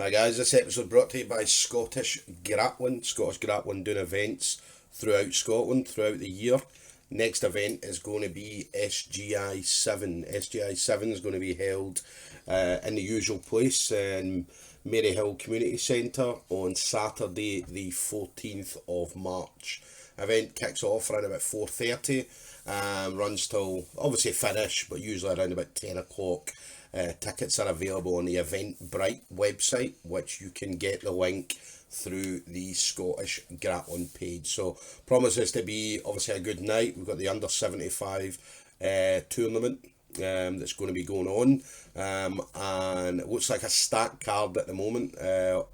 Hi guys, this episode brought to you by Scottish Grappling. Scottish Grappling doing events throughout Scotland throughout the year. Next event is going to be SGI 7. SGI 7 is going to be held in the usual place in Maryhill Community Centre on Saturday the 14th of March. Event kicks off around about 4:30, runs till obviously finish, but usually around about 10 o'clock. Tickets are available on the Eventbrite website, which you can get the link through the Scottish Grappling page. So promises to be obviously a good night. We've got the under 75 tournament that's going to be going on, and it looks like a stacked card at the moment.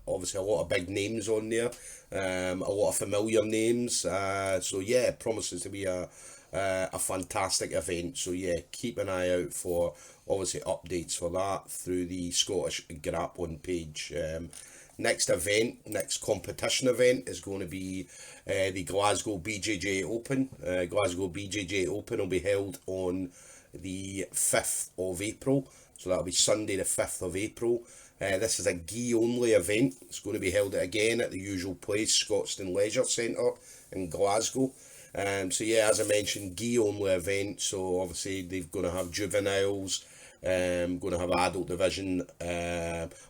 Obviously a lot of big names on there, a lot of familiar names. So yeah, promises to be a fantastic event. So yeah, keep an eye out for obviously updates for that through the Scottish Grappling page. Next competition event is going to be the Glasgow BJJ Open. Glasgow BJJ Open will be held on the 5th of April. So that'll be Sunday the 5th of April. This is a gi only event. It's going to be held again at the usual place, Scotstoun Leisure Centre in Glasgow. So yeah, as I mentioned, gi only event. So obviously they're going to have juveniles, going to have adult division,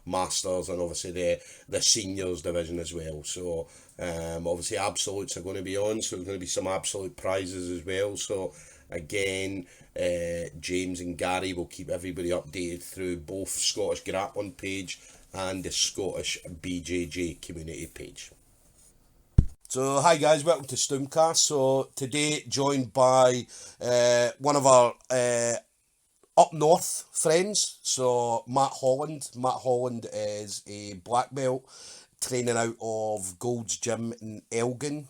masters, and obviously the seniors division as well. So obviously absolutes are going to be on, so there's going to be some absolute prizes as well. So again, James and Gary will keep everybody updated through both Scottish Grappling page and the Scottish BJJ community page. So hi guys, welcome to StoomCast. So today joined by one of our up north friends, so Matt Holland. Matt Holland is a black belt training out of Gold's Gym in Elgin.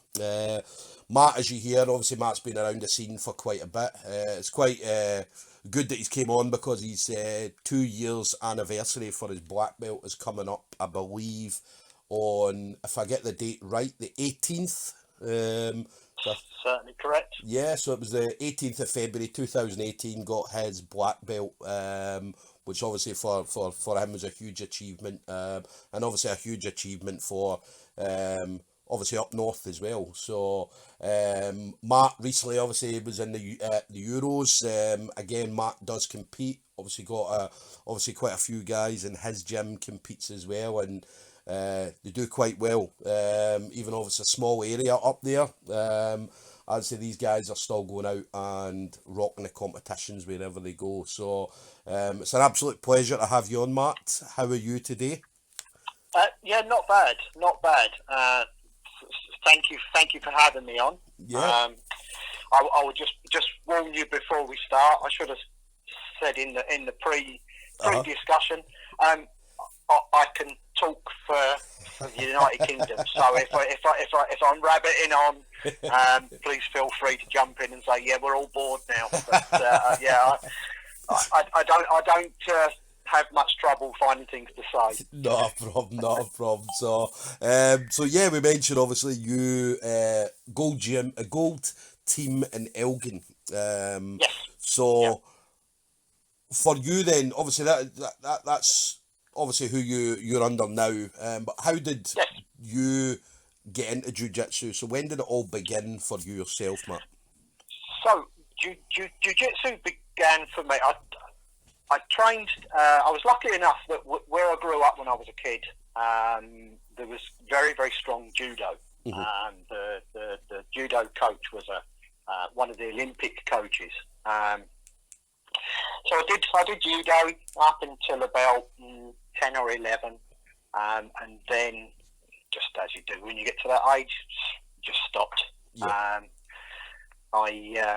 Matt, as you hear, obviously Matt's been around the scene for quite a bit. It's quite good that he's came on because his 2 years anniversary for his black belt is coming up, I believe, on, if I get the date right, the 18th. Certainly correct. Yeah, so it was the 18th of February 2018 got his black belt, which obviously for him was a huge achievement, and obviously a huge achievement for obviously up north as well. So Matt recently obviously was in the Euros. Again, Matt does compete. Obviously got obviously quite a few guys in his gym competes as well, and they do quite well, even though it's a small area up there. I'd say these guys are still going out and rocking the competitions wherever they go. So it's an absolute pleasure to have you on, Matt. How are you today? Yeah, not bad. Thank you for having me on. Yeah. I would just warn you before we start. I should have said in the pre-discussion. I can talk for the United Kingdom, so if I'm rabbiting on, please feel free to jump in and say, yeah, we're all bored now. But yeah, I don't have much trouble finding things to say. Not a problem. So yeah, we mentioned obviously you Gold Gym, a Gold team in Elgin. Yes. So yeah. For you then, obviously that's obviously who you're under now. But how did you get into jiu-jitsu? So when did it all begin for you yourself, Matt? So jiu-jitsu began for me. I trained. I was lucky enough that where I grew up when I was a kid, there was very, very strong judo. Mm-hmm. The judo coach was one of the Olympic coaches. So I did judo up until about 10 or 11, and then just as you do when you get to that age, just stopped. Yeah. I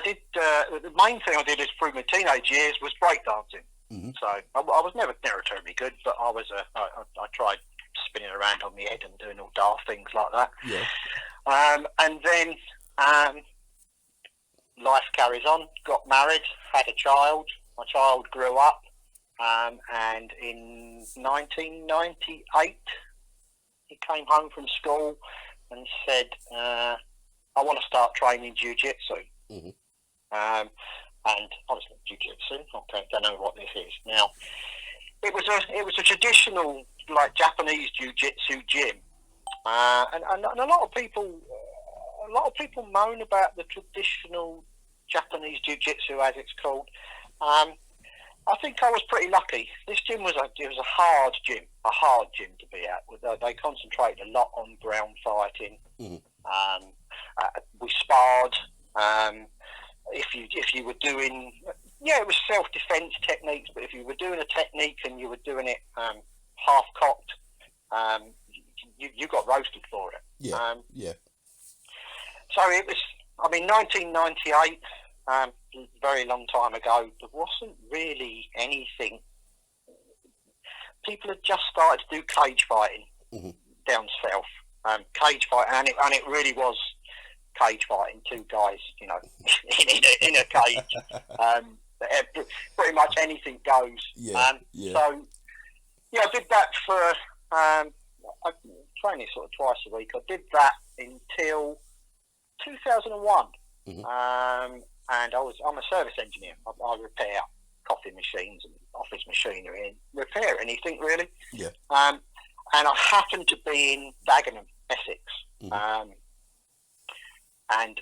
did. The main thing I did is through my teenage years was breakdancing. Mm-hmm. So I was never terribly good, but I tried spinning around on my head and doing all daft things like that. Yeah. And then life carries on. Got married, had a child. My child grew up, and in 1998, he came home from school and said, "I want to start training jiu-jitsu." Mm-hmm. And I was like, jiu-jitsu? Okay, don't know what this is. Now, it was a traditional like Japanese jiu-jitsu gym, and a lot of people moan about the traditional Japanese jiu-jitsu, as it's called. I think I was pretty lucky. This gym was a hard gym to be at. They concentrated a lot on ground fighting. Mm-hmm. We sparred. If you were doing, it was self-defense techniques. But if you were doing a technique and you were doing it half-cocked, you got roasted for it. Yeah. So it was. 1998. Very long time ago, there wasn't really anything. People had just started to do cage fighting down south. Cage fighting, and it really was cage fighting. Two guys, in a cage. Pretty much anything goes. So, I did that for. I training sort of twice a week. I did that until 2001. And I'm a service engineer. I repair coffee machines and office machinery and repair anything really. Yeah. And I happened to be in Dagenham, Essex. Mm-hmm. And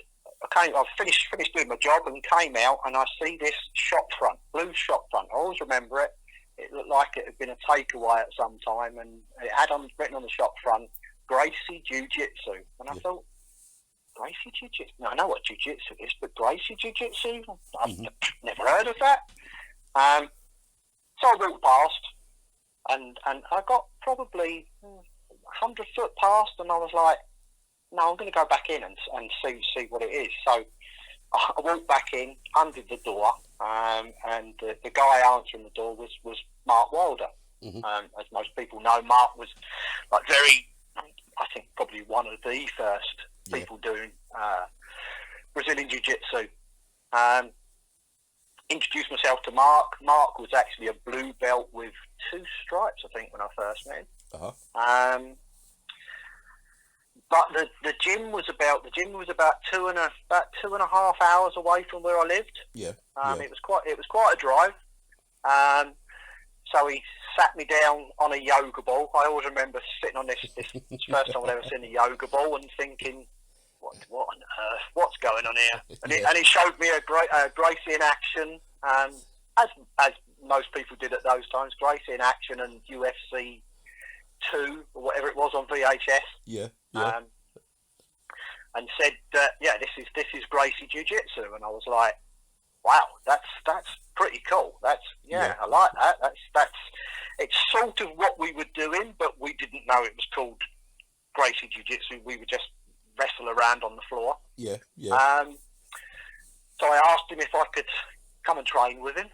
I finished doing my job and came out, and I see this shop front, blue shop front. I always remember it. It looked like it had been a takeaway at some time, and it had written on the shop front, Gracie Jiu-Jitsu. And I thought, Gracie Jiu-Jitsu? No, I know what Jiu-Jitsu is, but Gracie Jiu-Jitsu? I've never heard of that. So I walked past, and I got probably 100 foot past, and I was like, no, I'm going to go back in and see what it is. So I walked back in, undid the door, and the guy answering the door was Mark Wilder. Mm-hmm. As most people know, Mark was like I think probably one of the first people doing Brazilian Jiu-Jitsu. Introduced myself to Mark. Mark was actually a blue belt with 2 stripes, I think, when I first met him. Uh-huh. But the gym was about 2.5 hours away from where I lived. Yeah. It was quite a drive. So he sat me down on a yoga ball. I always remember sitting on this first time I'd ever seen a yoga ball and thinking, what on earth? What's going on here? And he showed me a Gracie in action, as most people did at those times. Gracie in action and UFC 2 or whatever it was on VHS. Yeah. And said, this is Gracie Jiu-Jitsu, and I was like, wow, that's pretty cool. I like that. That's it's sort of what we were doing, but we didn't know it was called Gracie Jiu-Jitsu. We would just wrestle around on the floor. Yeah. So I asked him if I could come and train with him.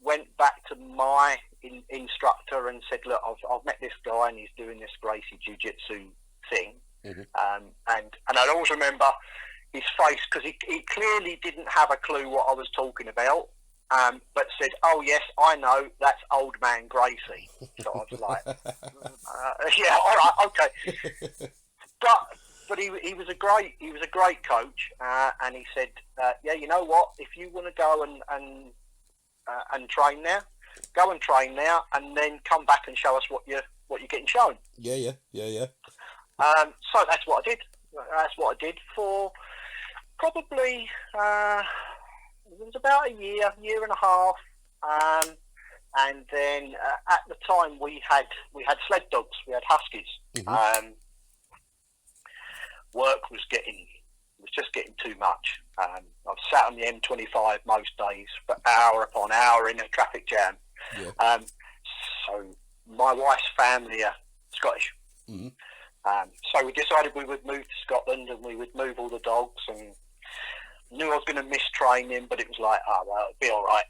Went back to my instructor and said, look, I've met this guy and he's doing this Gracie Jiu-Jitsu thing. Mm-hmm. And I always remember his face, because he clearly didn't have a clue what I was talking about, but said, oh yes, I know, that's old man Gracie. So I was like, yeah, all right, okay. But he was a great coach, and he said, you know what, if you want to go and train now, go and train now, and then come back and show us what you're getting shown. Yeah. So that's what I did. That's what I did for probably it was about a year and a half, and then at the time we had sled dogs, we had huskies. Mm-hmm. Work was just getting too much. I was sat on the M25 most days for hour upon hour in a traffic jam. Yeah. So my wife's family are Scottish. Mm-hmm. So we decided we would move to Scotland and we would move all the dogs, and knew I was going to miss training, but it was like, oh, well, it'll be all right.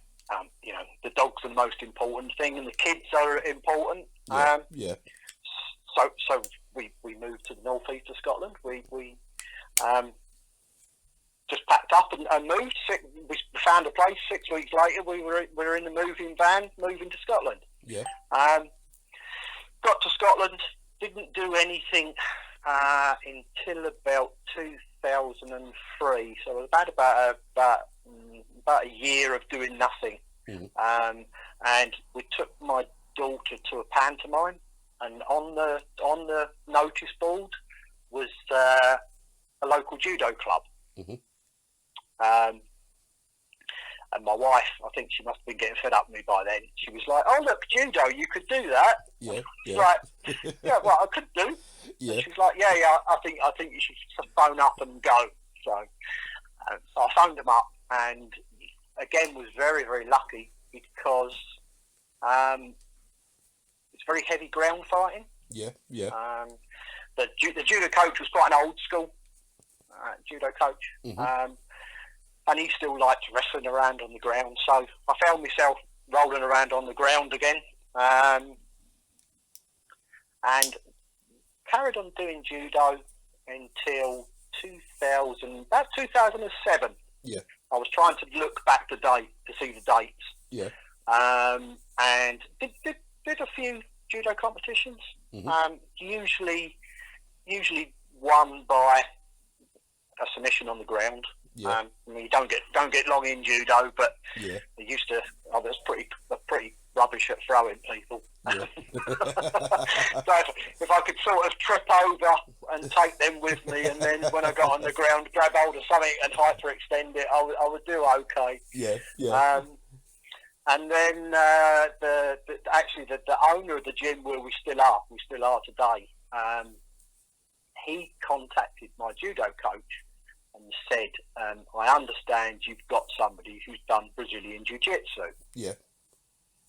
The dogs are the most important thing and the kids are important. Yeah. So we moved to the northeast of Scotland. We just packed up and moved. We found a place. 6 weeks later, we were in the moving van moving to Scotland. Yeah. Got to Scotland. Didn't do anything until about 2003. So it was about a year of doing nothing. And we took my daughter to a pantomime, and on the notice board was a local judo club. And my wife, I think she must have been getting fed up with me by then. She was like, "Oh look, judo, you could do that." Yeah. Like, yeah, well, I could do. Yeah. She was like, "Yeah, I think you should phone up and go." So I phoned them up, and again was very, very lucky because it's very heavy ground fighting. Yeah. The judo coach was quite an old school judo coach. And he still liked wrestling around on the ground. So I found myself rolling around on the ground again, and carried on doing judo until 2007. Yeah. I was trying to look back to see the dates. Yeah. And did a few judo competitions. Usually won by a submission on the ground. Yeah. I mean, you don't get long in judo, but yeah. I was pretty rubbish at throwing people. Yeah. So if I could sort of trip over and take them with me, and then when I got on the ground, grab hold of something and hyperextend it, I would do okay. Yeah. Yeah. And then the owner of the gym where we still are today, he contacted my judo coach and said, "I understand you've got somebody who's done Brazilian Jiu-Jitsu." Yeah.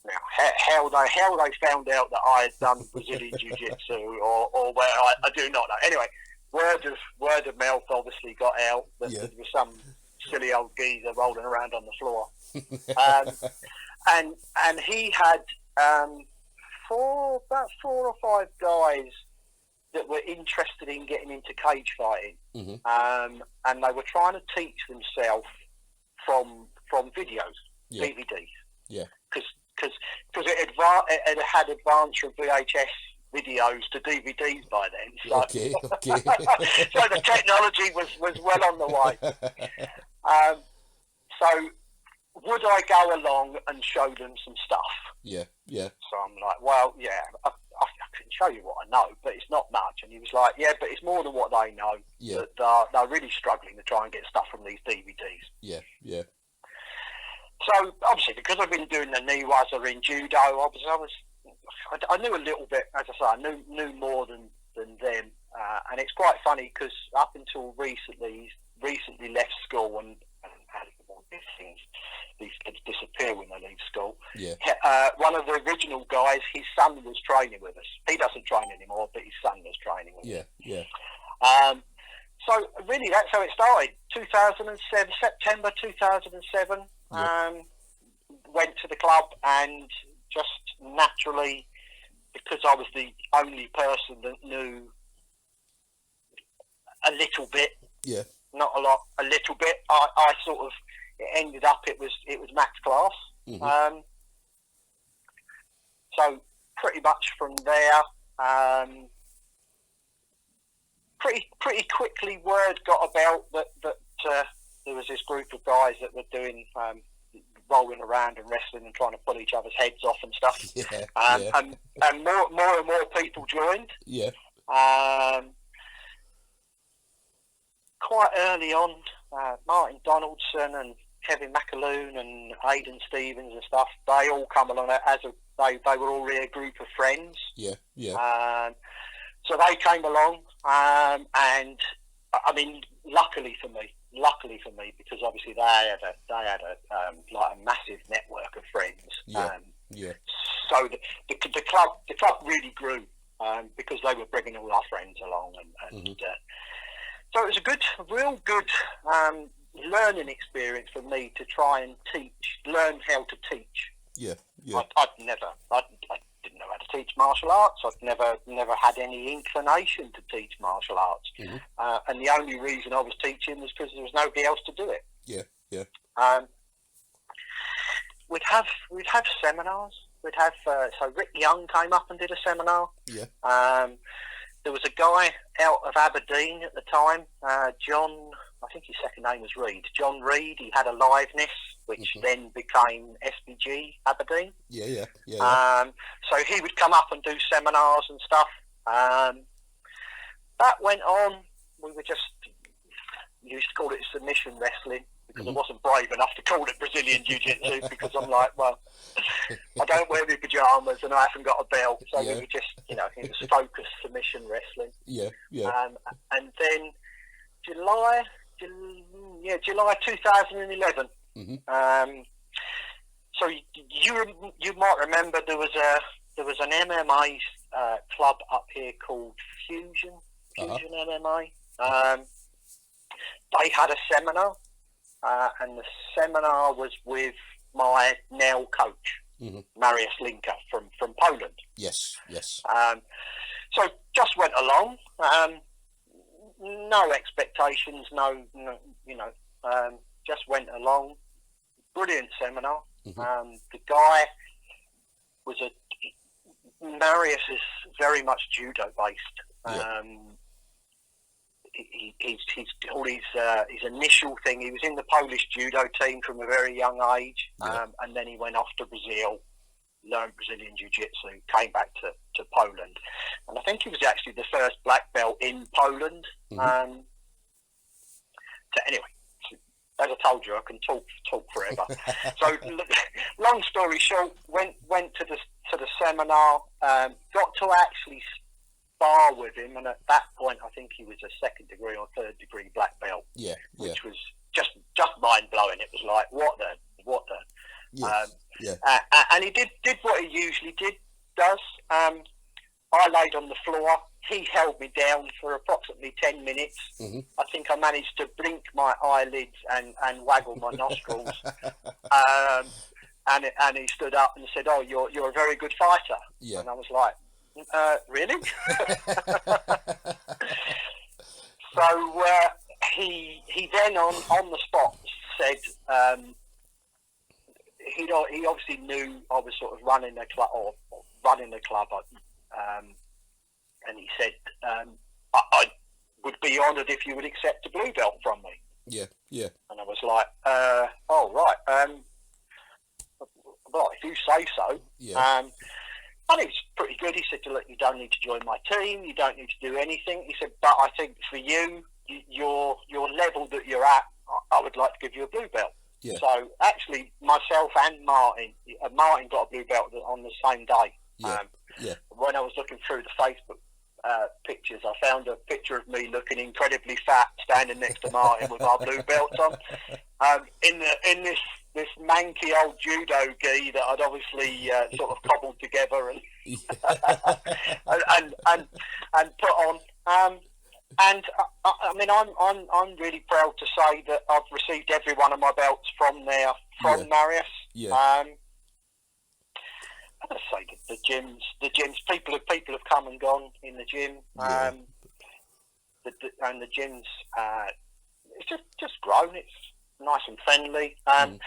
Now, how they found out that I had done Brazilian Jiu-Jitsu or where I do not know. Anyway, word of mouth obviously got out that there was some silly old geezer rolling around on the floor, and he had about four or five guys that were interested in getting into cage fighting, and they were trying to teach themselves from videos, DVDs. Yeah. Because it had advanced from VHS videos to DVDs by then. So, Okay. so the technology was well on the way. So would I go along and show them some stuff? Yeah. So I'm like, well, yeah, I can show you what I know, but it's not much. And he was like, yeah, but it's more than what they know. Yeah. They're really struggling to try and get stuff from these DVDs. Yeah. So obviously, because I've been doing the Niwaza in judo, I knew a little bit. As I say, I knew more than them, and it's quite funny because up until recently left school and these kids disappear when they leave school. Yeah. One of the original guys, his son was training with us. He doesn't train anymore, but his son was training with us. Yeah. So really, that's how it started. 2007, September 2007. Went to the club, and just naturally, because I was the only person that knew a little bit, not a lot, a little bit, I sort of, it ended up, it was max class. So pretty much from there, pretty quickly word got about that there was this group of guys that were doing rolling around and wrestling and trying to pull each other's heads off and stuff. And more and more people joined. Yeah. Quite early on, Martin Donaldson and Kevin McAloon and Aidan Stevens and stuff, they all come along they were already a group of friends. Yeah. So they came along, and I mean, luckily for me, because obviously they had like a massive network of friends. So the club really grew because they were bringing all our friends along, and so it was a real good learning experience for me to try and learn how to teach. Yeah. I didn't know how to teach martial arts. I'd never had any inclination to teach martial arts, and the only reason I was teaching was because there was nobody else to do it. Yeah. We'd have seminars. So Rick Young came up and did a seminar. Yeah. There was a guy out of Aberdeen at the time, John. I think his second name was Reed. John Reed. He had Aliveness. which then became SBG Aberdeen. Yeah. So he would come up and do seminars and stuff. That went on. We were just used to call it submission wrestling because I wasn't brave enough to call it Brazilian Jiu-Jitsu because I'm like, well, I don't wear my pajamas and I haven't got a belt, so we were just, it was focused submission wrestling. Yeah. And then July 2011. So you might remember there was an MMA club up here called Fusion MMA. They had a seminar, and the seminar was with my now coach, Mariusz Linka from Poland. Yes. So just went along. No expectations, just went along. Brilliant seminar. The guy was Mariusz is very much judo based. His initial thing, he was in the Polish judo team from a very young age, and then he went off to Brazil, learned Brazilian Jiu-Jitsu, came back to Poland, and I think he was actually the first black belt in Poland. So anyway, as I told you, I can talk forever. So long story short, went to the seminar, got to actually spar with him, and at that point I think he was a 2nd degree or 3rd degree black belt, which was just mind blowing. It was like what the and he did what he usually does. I laid on the floor, he held me down for approximately 10 minutes. I think I managed to blink my eyelids and waggle my nostrils, and he stood up and said, "Oh, you're a very good fighter." And I was like, really? So he then on the spot said, he obviously knew I was sort of running the club, and he said, I would be honoured if you would accept a blue belt from me. Yeah. And I was like, oh, right. Well, if you say so. And he was pretty good. He said, look, you don't need to join my team. You don't need to do anything. He said, but I think for you, your level that you're at, I would like to give you a blue belt. So actually, myself and Martin got a blue belt on the same day. When I was looking through the Facebook pictures, I found a picture of me looking incredibly fat, standing next to Martin with our blue belts on. In this manky old judo gi that I'd obviously sort of cobbled together and and put on. And I mean, I'm really proud to say that I've received every one of my belts from Mariusz. I'd say the gyms. People have come and gone in the gym. And the gyms, it's just grown. It's nice and friendly. And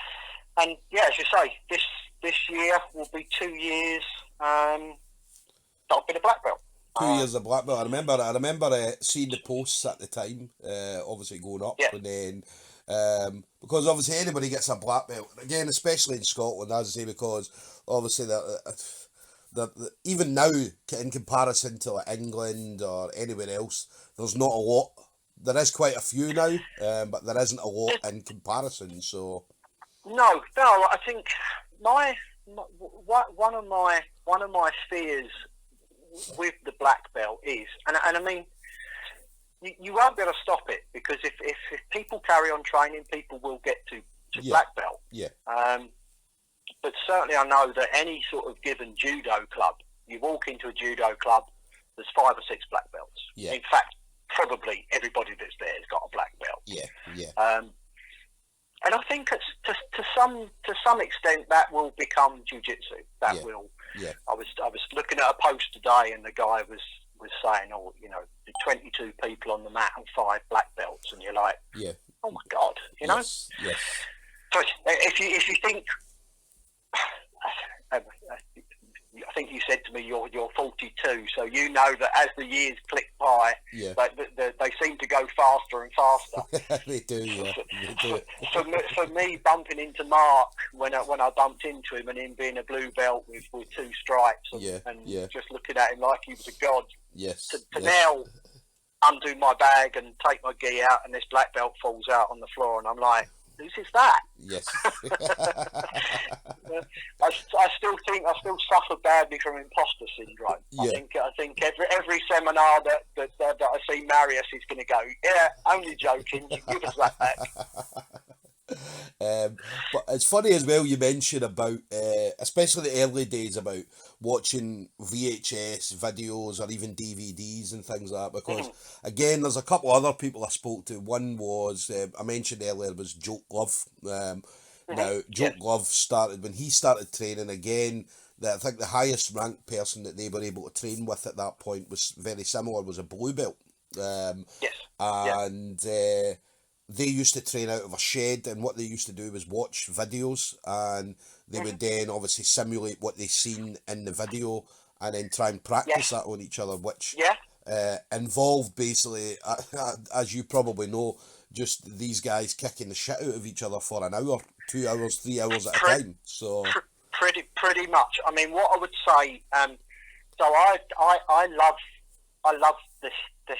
yeah, as you say, this year will be 2 years. I've been a black belt. 2 years of black belt. I remember seeing the posts at the time, obviously going up, and then because obviously anybody gets a black belt again, especially in Scotland, as I say, because obviously the even now in comparison to like England or anywhere else, there's not a lot. There is quite a few now, but there isn't a lot in comparison. So no, I think one of my fears with the black belt is, and I mean, you won't be able to stop it, because if people carry on training, people will get to black belt. But certainly I know that any sort of given judo club, you walk into a judo club, there's 5 or 6 black belts. In fact, probably everybody that's there has got a black belt. And I think to some extent that will become jiu-jitsu. That will. I was looking at a post today, and the guy was saying, oh, you know, 22 people on the mat and 5 black belts, and you're like, oh my God, you know. So if you think, I think you said to me you're 42, so you know that as the years click by, they seem to go faster and faster. They do, yeah. They do. For me, bumping into Mark when I bumped into him, and him being a blue belt with 2 stripes, and just looking at him like he was a god. Yes. To now undo my bag and take my gi out, and this black belt falls out on the floor, and I'm like, whose is that? Yes. I still suffer badly from imposter syndrome. Yeah. I think every seminar that I see Marius is going to go, yeah, only joking, you give us that back. But it's funny as well you mention about, especially the early days, about watching VHS videos or even DVDs and things like that, because again, there's a couple other people I spoke to. One was, I mentioned earlier, was Joe Glove. Now, Joe Glove started, when he started training again, I think the highest ranked person that they were able to train with at that point was very similar, was a blue belt. They used to train out of a shed, and what they used to do was watch videos, and they would then obviously simulate what they seen in the video and then try and practice that on each other, which involved basically, as you probably know, just these guys kicking the shit out of each other for an hour, 2 hours, 3 hours at a time. So pretty much. I mean, what I would say, so I love the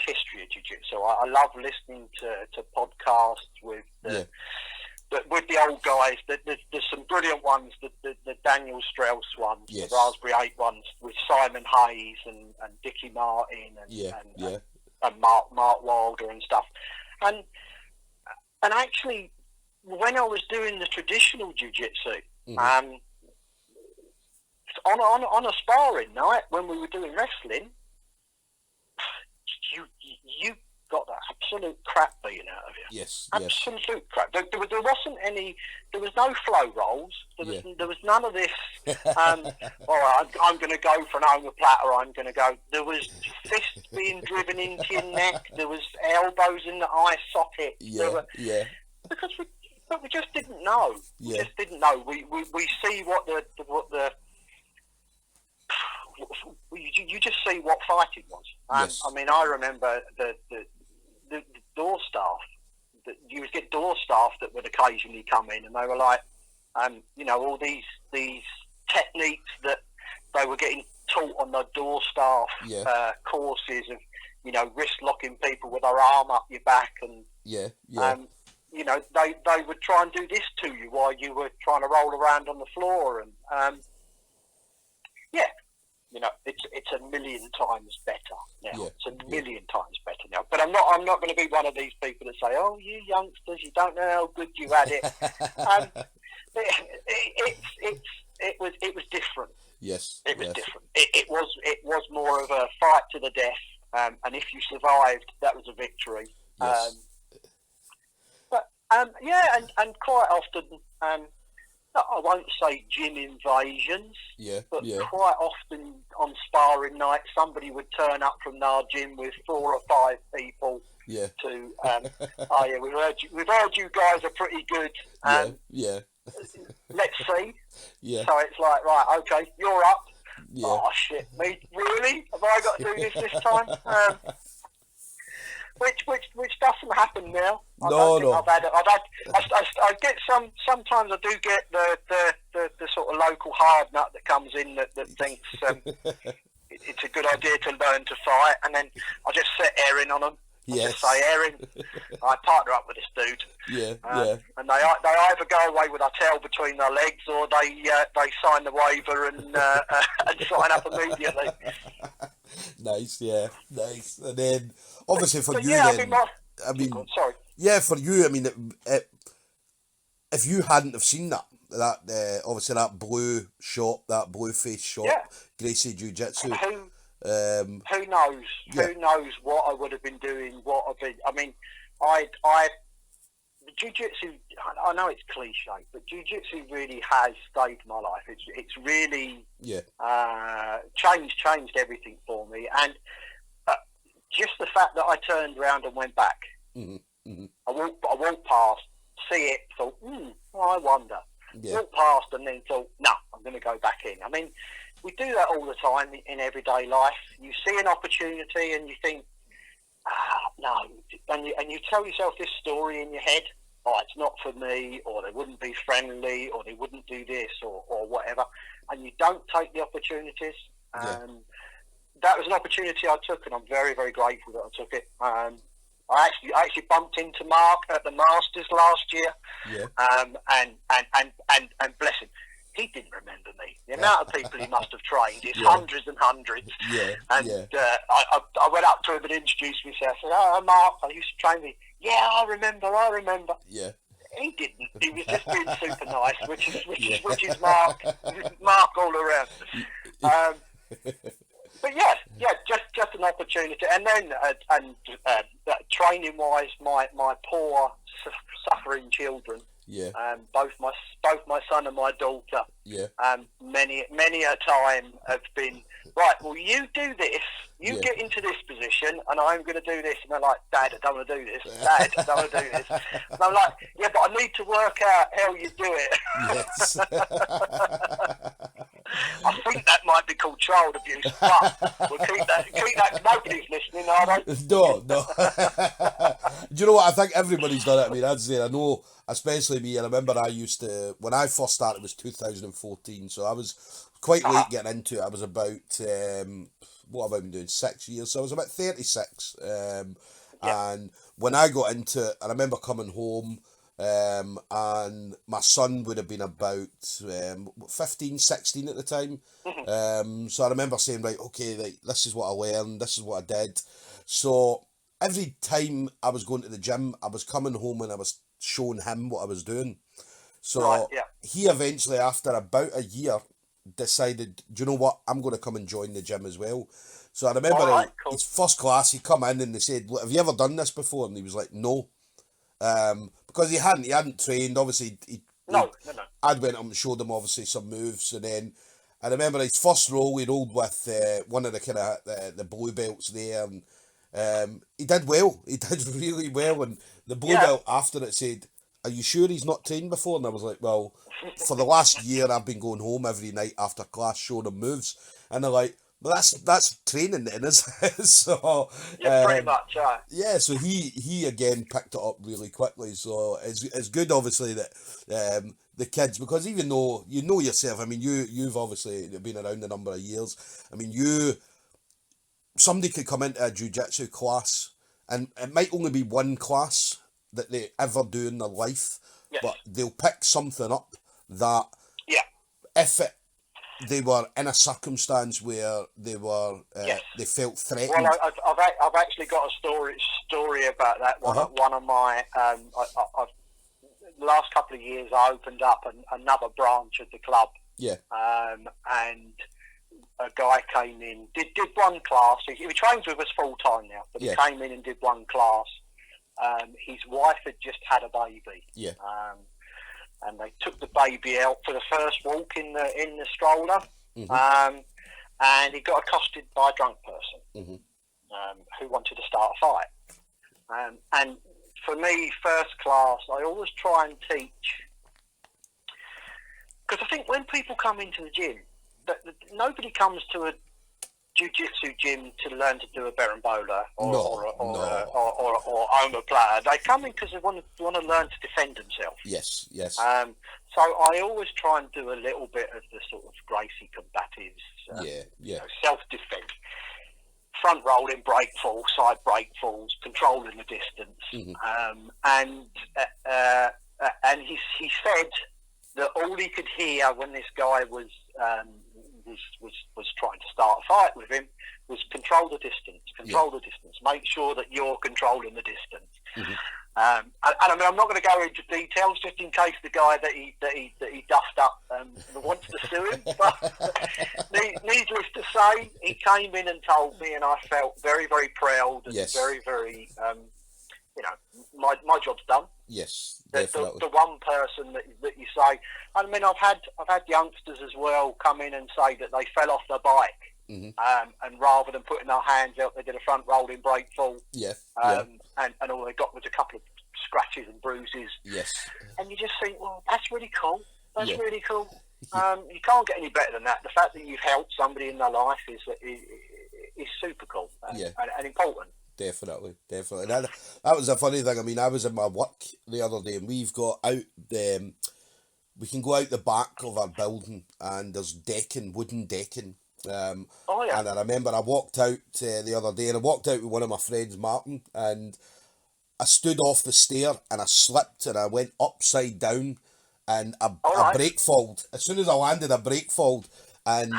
history of jiu-jitsu. I love listening to podcasts with the old guys. There's some brilliant ones, the Daniel Strauss ones, the Raspberry 8 ones with Simon Hayes and Dickie Martin and Mark Wilder and stuff. And actually, when I was doing the traditional jiu-jitsu, on a sparring night when we were doing wrestling, you got the absolute crap beaten out of you. Yes. Absolute crap. There wasn't any. There was no flow rolls. There was none of this. All right, I'm going to go for an omoplata. I'm going to go. There was fists being driven into your neck. There was elbows in the eye socket. Because we just didn't know. We just didn't know. We see what the you just see what fighting was. I mean, I remember the door staff. You would get door staff that would occasionally come in, and they were like, all these techniques that they were getting taught on the door staff courses of, wrist locking people with their arm up your back, and they would try and do this to you while you were trying to roll around on the floor, and it's a million times better now. It's a million times better now. But I'm not going to be one of these people that say, "Oh, you youngsters, you don't know how good you had it." It was different. Yes, it was different. It was more of a fight to the death, and if you survived, that was a victory. Yes. And quite often. I won't say gym invasions, but quite often on sparring night, somebody would turn up from our gym with 4 or 5 people to, we've heard you guys are pretty good. Let's see. So it's like, right, okay, you're up. Oh, shit, me? Really? Have I got to do this time? Which doesn't happen now. I get sometimes I do get the sort of local hard nut that comes in that thinks it's a good idea to learn to fight, and then I just set Erin on them. Just say, Erin, I partner up with this dude. And they either go away with their tail between their legs, or they sign the waiver and sign up immediately. Nice. And then obviously for you, sorry. Yeah, for you, I mean, if you hadn't have seen that obviously that blue shop, that blue face shop, Gracie Jiu-Jitsu. Who knows? Who knows what I would have been doing? Jiu-Jitsu. I know it's cliche, but Jiu-Jitsu really has saved my life. It's really changed everything for me, and just the fact that I turned around and went back. I walked past, see it, thought, I wonder. Walked past and then thought, no, I'm going to go back in. I mean, we do that all the time in everyday life. You see an opportunity and you think, no, and you tell yourself this story in your head. Oh, it's not for me, or they wouldn't be friendly, or they wouldn't do this, or whatever, and you don't take the opportunities. That was an opportunity I took, and I'm very, very grateful that I took it. I actually bumped into Mark at the Masters last year, and bless him, he didn't remember me. The amount of people he must have trained is hundreds and hundreds. I went up to him and introduced myself. I said, "Oh, Mark, I used to train me." "Yeah, I remember. Yeah. He didn't. He was just being super nice, which is Mark. Mark all around. But just an opportunity. And then training wise, my poor suffering children. Both my son and my daughter. Many a time have been right. Well, you do this. You get into this position, and I'm going to do this. And they're like, "Dad, I don't want to do this. Dad, I don't want to do this." And I'm like, "Yeah, but I need to work out how you do it." Yes. I think that might be called child abuse, but we'll keep that. Nobody's listening, are they? No. Do you know what? I think everybody's done it. I mean, I know, especially me. I remember I used to, when I first started, it was 2014, so I was quite late getting into it. I was about, what have I been doing, 6 years? So I was about 36. And when I got into it, I remember coming home, and my son would have been about 15, 16 at the time. So I remember saying, right, okay, like, this is what I learned, this is what I did. So every time I was going to the gym, I was coming home and I was showing him what I was doing. So he eventually, after about a year, decided, do you know what, I'm going to come and join the gym as well. So I remember his first class, he come in and they said, "Look, have you ever done this before?" And he was like, "No." Because he hadn't trained, obviously. No. I'd went up and showed him, obviously, some moves, and then I remember his first roll, he rolled with one of the kind of the blue belts there, and he did well. He did really well, and the blue belt after it said, "Are you sure he's not trained before?" And I was like, "Well, for the last year, I've been going home every night after class showing him moves," and they're like, "Well, that's training then, isn't it?" So pretty much, yeah. So he again picked it up really quickly. So it's good, obviously, that the kids, because even though you know yourself, I mean, you've obviously been around a number of years. I mean, somebody could come into a jiu-jitsu class, and it might only be one class that they ever do in their life, but they'll pick something up that if they were in a circumstance where they were they felt threatened. Well, I've actually got a story about that. One of my the last couple of years, I opened up another branch of the club. And a guy came in, did one class. He trains with us full time now, but he came in and did one class. His wife had just had a baby. And they took the baby out for the first walk in the stroller, and he got accosted by a drunk person who wanted to start a fight. And for me, first class, I always try and teach, because I think when people come into the gym, nobody comes to a jiu-jitsu gym to learn to do a berimbola or omoplata. They come in because they want to learn to defend themselves. Yes. So I always try and do a little bit of the sort of Gracie combatives, self-defense, front rolling break falls, side break falls, controlling the distance, and he said that all he could hear when this guy was trying to start a fight with him was control the distance, make sure that you're controlling the distance. And I mean, I'm not going to go into details just in case the guy that he duffed up wants to sue him, but needless to say, he came in and told me, and I felt very, very proud and very, very my job's done. Yes, definitely. The one person that you say, I mean, I've had youngsters as well come in and say that they fell off their bike, and rather than putting their hands out, they did a front rolling break fall. And all they got was a couple of scratches and bruises. And you just think, well, that's really cool. That's really cool. You can't get any better than that. The fact that you've helped somebody in their life is super cool and important. Definitely. And that was a funny thing. I mean, I was in my work the other day, and we've got out the. We can go out the back of our building, and there's wooden decking. Oh yeah. And I remember I walked out the other day, and I walked out with one of my friends, Martin, and I stood off the stair, and I slipped, and I went upside down, and I brake falled. As soon as I landed, I brake falled, and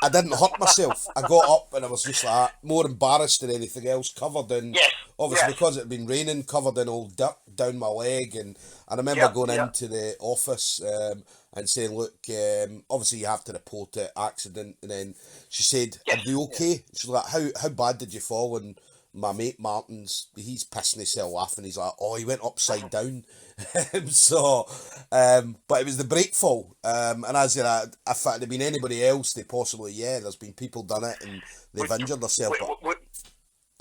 I didn't hurt myself. I got up, and I was just like more embarrassed than anything else, covered in, obviously because it had been raining, covered in old dirt down my leg. And I remember going into the office and saying, look, obviously you have to report it, accident. And then she said, are you okay? She's like, how bad did you fall? And my mate Martin's, he's pissing himself laughing. He's like, oh, he went upside down. So, but it was the brake fall. And as if it had been anybody else, they possibly, there's been people done it and they've injured themselves.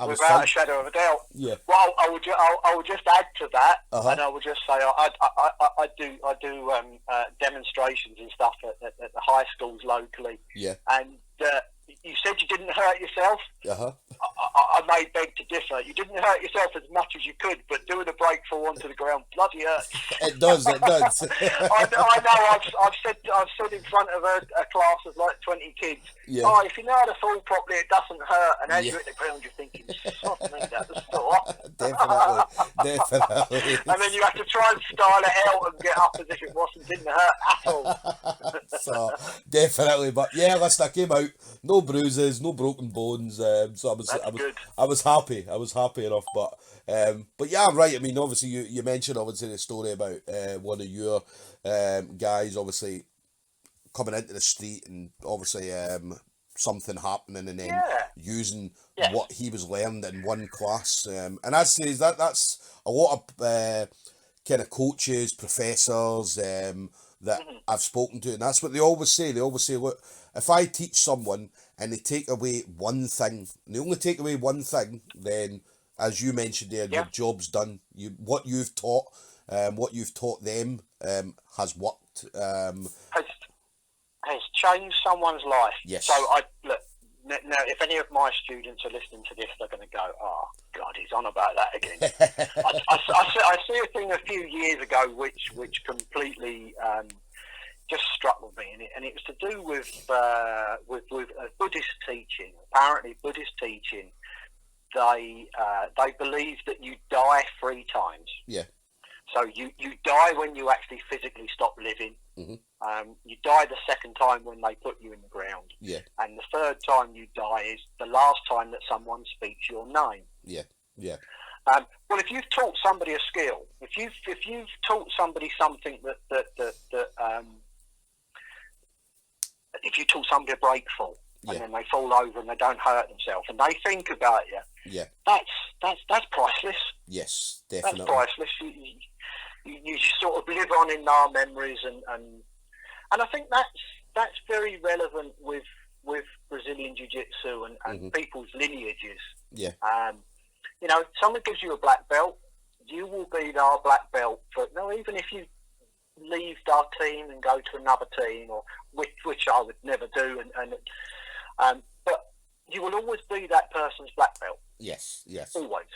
Without a shadow of a doubt. Yeah. Well, I would just add to that, and I would just say I do demonstrations and stuff at the high schools locally. Yeah. And you said you didn't hurt yourself. I may beg to differ. You didn't hurt yourself as much as you could, but doing a break fall onto the ground bloody hurts. It does. I know. I've said in front of a class of like 20 kids. Yeah. Oh, if you know how to fall properly, it doesn't hurt. And as you're at the ground, you're thinking, "Stop me, that was sore." Definitely. And then you have to try and style it out and get up as if it didn't hurt at all. So definitely, but yeah, listen, I came out, no bruises, no broken bones. So I was happy. I was happy enough, but yeah, right. I mean, obviously, you mentioned obviously the story about one of your guys, obviously coming into the street and obviously something happening and then using what he was learned in one class. And I'd say that's a lot of kind of coaches, professors that I've spoken to, and that's what they always say. They always say, look, if I teach someone and they take away one thing, and they only take away one thing, then, as you mentioned there, your job's done. What you've taught them has worked. Has changed someone's life. Yes. So now, if any of my students are listening to this, they're going to go, "Oh God, he's on about that again." I see a thing a few years ago which completely just struck with me, and it was to do with Buddhist teaching. Apparently, Buddhist teaching, they believe that you die 3 times. Yeah. So you die when you actually physically stop living. Mm-hmm. You die the second time when they put you in the ground. Yeah. And the third time you die is the last time that someone speaks your name. Yeah. Yeah. Well, if you've taught somebody a skill, if you've taught somebody something that if you taught somebody a break fall and then they fall over and they don't hurt themselves and they think about you, that's priceless. Yes, definitely. That's priceless. You sort of live on in our memories, and I think that's very relevant with Brazilian Jiu-Jitsu and people's lineages. Yeah. You know, if someone gives you a black belt, you will be our black belt even if you leave our team and go to another team, or which I would never do, but you will always be that person's black belt. Yes. Always.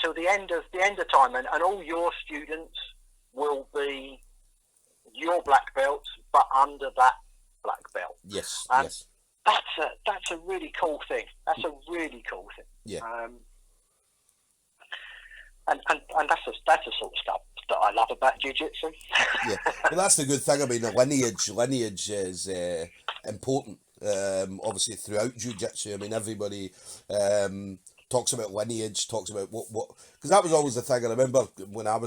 Till the end of time, and all your students will be your black belts, but under that black belt. Yes. That's a really cool thing. That's a really cool thing. Yeah. And that's the sort of stuff that I love about jiu-jitsu. Yeah, well, that's the good thing. I mean, the lineage is important. Obviously, throughout jiu-jitsu, I mean, everybody talks about lineage, talks about what because that was always the thing. I remember when I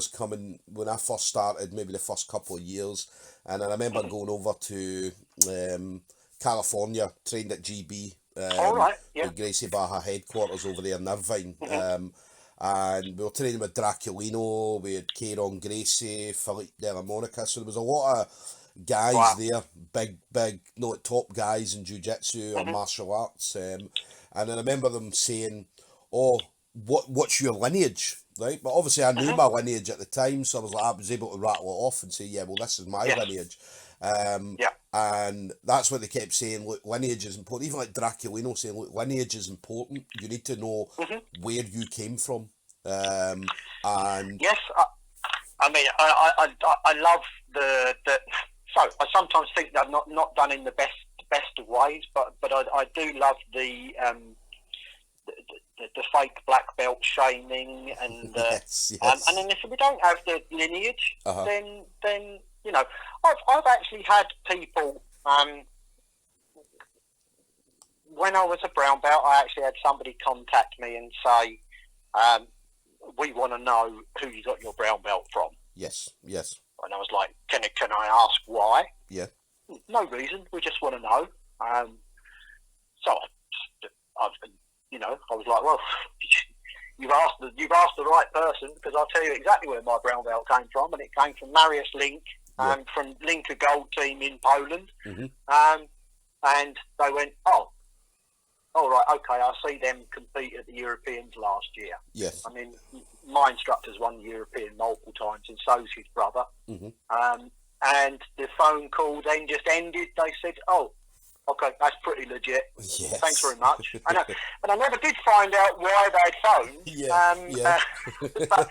first started, maybe the first couple of years, and I remember going over to California, trained at GB, with Gracie Barra headquarters over there in Irvine. And we were training with Draculino, we had Kieron Gracie, Philippe Della Monica, so there was a lot of guys there, big, top guys in jiu-jitsu or martial arts. And I remember them saying, oh, what's your lineage, right? But obviously I knew my lineage at the time, so I was able to rattle it off and say, yeah, well, this is my lineage. And that's what they kept saying, look, lineage is important. Even like Draculino saying, look, lineage is important. You need to know where you came from. And Yes, I mean, I love the. So I sometimes think that I'm not done in the best of ways, but I do love the fake black belt shaming and yes. and then if we don't have the lineage, Uh-huh. then you know, I've actually had people. When I was a brown belt, I actually had somebody contact me and say, we want to know who you got your brown belt from. Yes. And I was like, can I ask why? Yeah. No reason. We just want to know. So I was like, well, you've asked the right person, because I'll tell you exactly where my brown belt came from, and it came from Mariusz Link, from Linka Gold Team in Poland. And they went, oh, all right, okay, I see them compete at the Europeans last year. Yes. I mean, my instructor's won the European multiple times, and so's his brother. And the phone call then just ended. They said, oh, okay, that's pretty legit. Yes. Thanks very much. And I never did find out why they'd phoned. But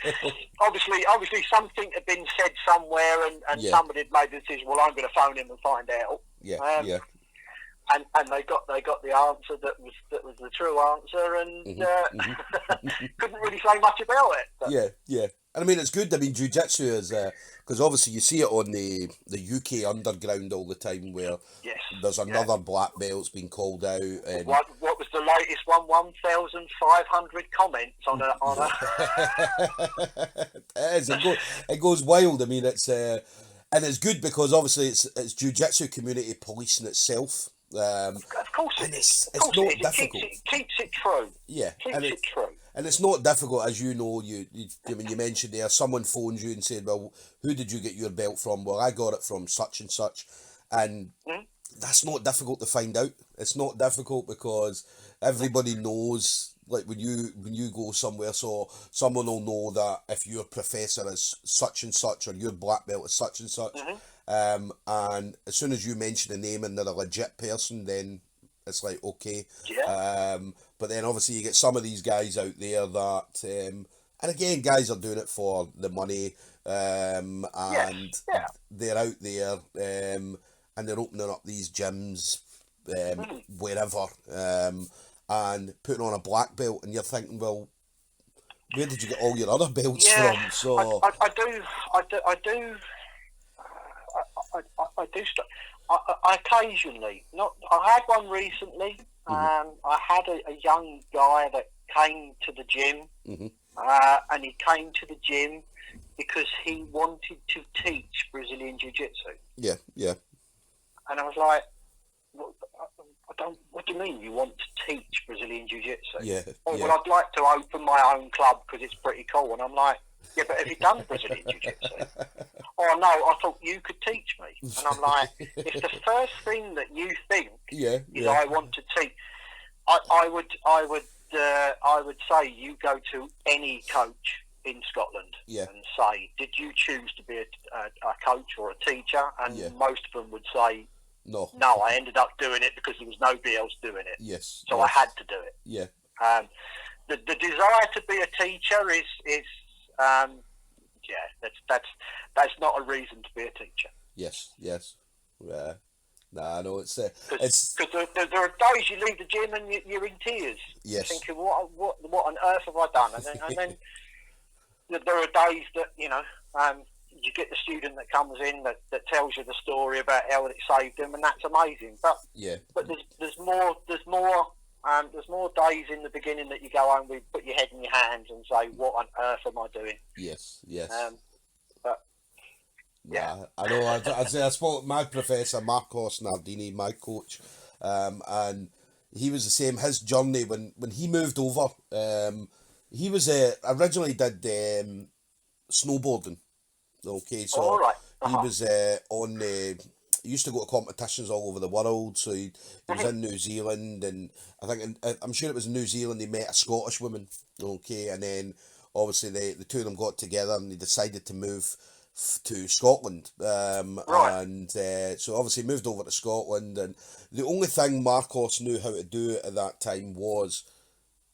obviously something had been said somewhere, and somebody had made the decision, well, I'm going to phone him and find out. And they got the answer that was the true answer, and couldn't really say much about it. But. Yeah. And I mean, it's good. I mean, jiu-jitsu is because obviously you see it on the UK underground all the time, where there's another black belt's been called out. And what was the latest one? 1,500 comments on a. It is. It goes wild. I mean, it's and it's good because obviously it's jiu-jitsu community policing itself. Of course and it it's is. Of course not it is. difficult. It keeps it true. Yeah, keeps it true. And it's not difficult, as you know. When you mentioned there, someone phones you and said, "Well, who did you get your belt from?" Well, I got it from such and such, and that's not difficult to find out. It's not difficult because everybody knows. Like when you go somewhere, so someone will know that if your professor is such and such or your black belt is such and such. And as soon as you mention a name and they're a legit person, then it's like, okay. But then obviously you get some of these guys out there that, and again, guys are doing it for the money, and they're out there, and they're opening up these gyms, wherever, and putting on a black belt, and you're thinking, well, where did you get all your other belts from? So I occasionally, I had one recently. I had a young guy that came to the gym, and he came to the gym because he wanted to teach Brazilian Jiu-Jitsu. Yeah. And I was like, what do you mean you want to teach Brazilian Jiu-Jitsu? Well, I'd like to open my own club because it's pretty cool. And I'm like, yeah, but have you done Brazilian Jiu-Jitsu? Oh, no, I thought you could teach me. And I'm like, if the first thing that you think is I want to teach, I would say you go to any coach in Scotland and say, did you choose to be a coach or a teacher? And most of them would say, no, I ended up doing it because there was nobody else doing it. So I had to do it. The desire to be a teacher is that's not a reason to be a teacher. Yes. No, it's because there are days you leave the gym and you're in tears. You're thinking, what on earth have I done? And then there are days that you get the student that comes in that tells you the story about how it saved them, and that's amazing. But there's more days in the beginning that you go home with, put your head in your hands and say, what on earth am I doing? I know. I spoke to my professor, Marcos Nardini, my coach, and he was the same. His journey when he moved over, he was originally did snowboarding. Okay, so he was on. He used to go to competitions all over the world. So he was in New Zealand, and I'm sure it was in New Zealand. He met a Scottish woman. Okay, and then obviously the two of them got together and they decided to move to Scotland. Right. And so obviously moved over to Scotland, and the only thing Marcos knew how to do at that time was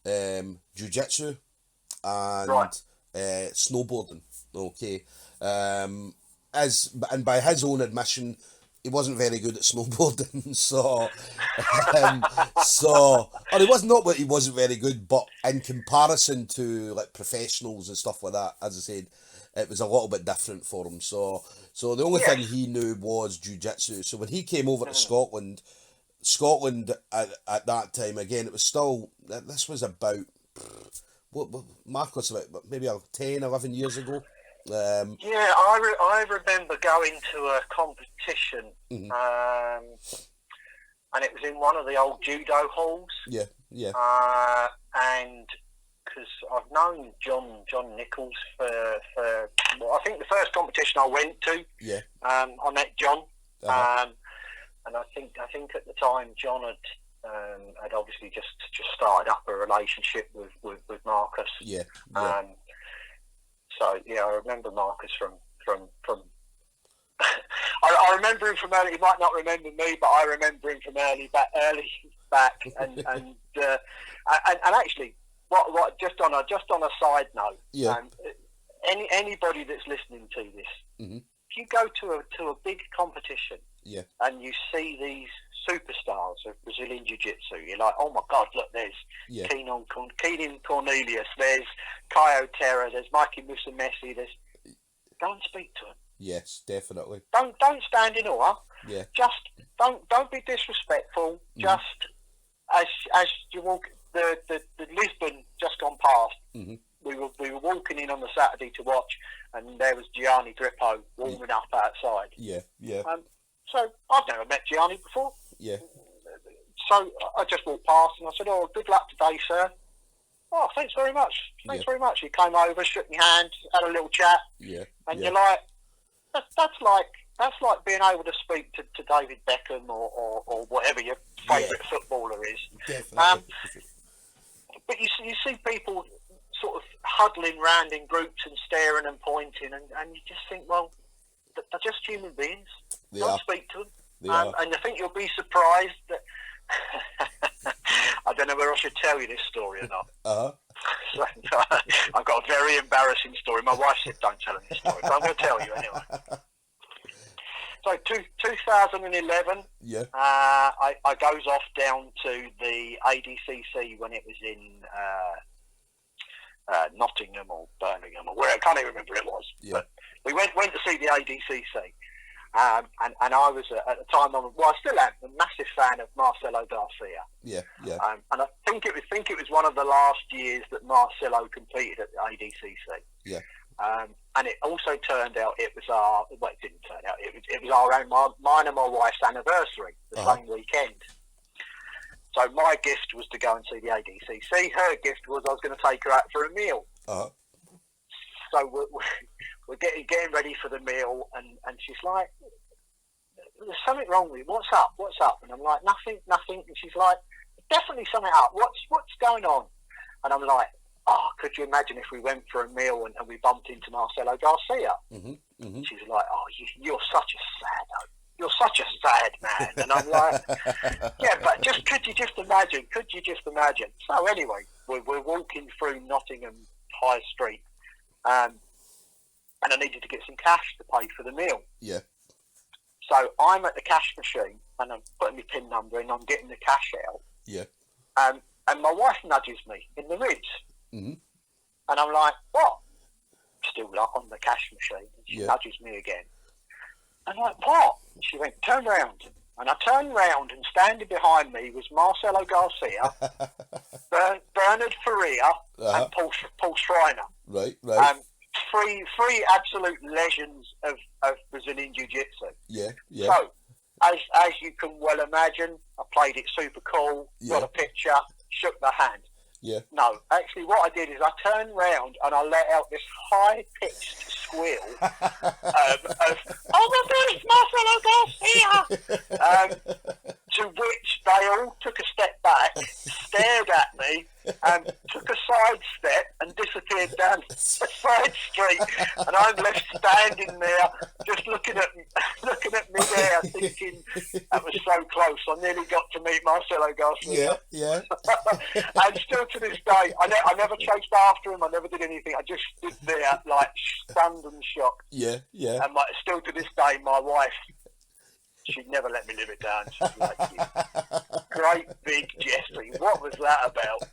jiu-jitsu and Right. snowboarding. Okay. And by his own admission, he wasn't very good at snowboarding. Or he was not, but he wasn't very good. But in comparison to like professionals and stuff like that, as I said, it was a little bit different for him. So the only thing Yes. he knew was jiu-jitsu. So when he came over to Mhm. Scotland at that time, again, it was still, this was about, what Marcos, about maybe 10, 11 years ago. Yeah, I remember going to a competition, Mhm. and it was in one of the old judo halls. Yeah, yeah, And because I've known John Nichols for well, I think the first competition I went to, yeah. I met John, Uh-huh. and I think at the time John had obviously just started up a relationship with Marcus. Yeah, yeah. So yeah, I remember Marcus from. I remember him from early. He might not remember me, but I remember him from early back, and actually, what just on a side note, Yeah. Anybody that's listening to this, Mm-hmm. if you go to a big competition, Yeah. and you see these superstars of Brazilian Jiu-Jitsu, you're like, oh my God, look, there's Yeah. Keenan Cornelius, there's Caio Terra, there's Mikey Musumeci, go and speak to him. Yes, definitely. Don't stand in awe. Yeah. Just don't be disrespectful. Mm-hmm. Just as you walk the Lisbon just gone past. Mm-hmm. We were walking in on the Saturday to watch, and there was Gianni Grippo warming up outside. Yeah, yeah, So I've never met Gianni before. yeah. So I just walked past and I said, "Oh, good luck today, sir." "Oh, thanks very much. Thanks very much." He came over, shook my hand, had a little chat, Yeah. and yeah. you're like, that's like being able to speak to David Beckham or whatever your favourite footballer is. Definitely. But you see people sort of huddling round in groups and staring and pointing, and you just think, well, they're just human beings. They Don't are. speak to them. They are. And I think you'll be surprised that I don't know whether I should tell you this story or not. Uh-huh. I've got a very embarrassing story. My wife said don't tell him this story, but I'm going to tell you anyway. So 2011, Yeah. I goes off down to the ADCC when it was in Nottingham or Birmingham or where, I can't even remember where it was. Yeah. But we went to see the ADCC. And I was at the time, I still am a massive fan of Marcelo Garcia. Yeah. Yeah. And I think it was one of the last years that Marcelo competed at the ADCC. Yeah. And it also turned out it was it didn't turn out, it was our own, mine and my wife's anniversary, the same weekend. So my gift was to go and see the ADCC. Her gift was I was going to take her out for a meal. Uh-huh. So we're getting ready for the meal, and she's like, "There's something wrong with you. What's up?" And I'm like, nothing. And she's like, "Definitely something up. What's going on?" And I'm like, "Oh, could you imagine if we went for a meal and we bumped into Marcelo Garcia?" Mm-hmm. Mm-hmm. She's like, "Oh, you're such a sad. You're such a sad man." And I'm like, "Yeah, but could you just imagine? So anyway, we're walking through Nottingham High Street, and I needed to get some cash to pay for the meal. Yeah. So I'm at the cash machine, and I'm putting my PIN number in. I'm getting the cash out. Yeah. And my wife nudges me in the ribs, Mm-hmm. and I'm like, "What?" Still like on the cash machine. And she Yeah. nudges me again. I'm like, "What?" She went, "Turn round." And I turned round, and standing behind me was Marcelo Garcia, Bernard Faria, and Paul Schreiner. Right. Three absolute legends of Brazilian Jiu-Jitsu. Yeah. Yeah. So, as you can well imagine, I played it super cool, got a picture, shook the hand. Yeah. No, actually what I did is I turned round and I let out this high-pitched squeal of, "Oh my God, it's Marcelo Garcia!" To which they all took a step back, stared at me, and took a side step and disappeared down a side street. and I'm left standing there, just looking at mid-air, thinking that was so close. I nearly got to meet Marcelo Garcia. Yeah. And still to this day, I never chased after him. I never did anything. I just stood there, like, stunned and shocked. Yeah. And still to this day, my wife, she'd never let me live it down. She's like, "You great big Jesse, what was that about?"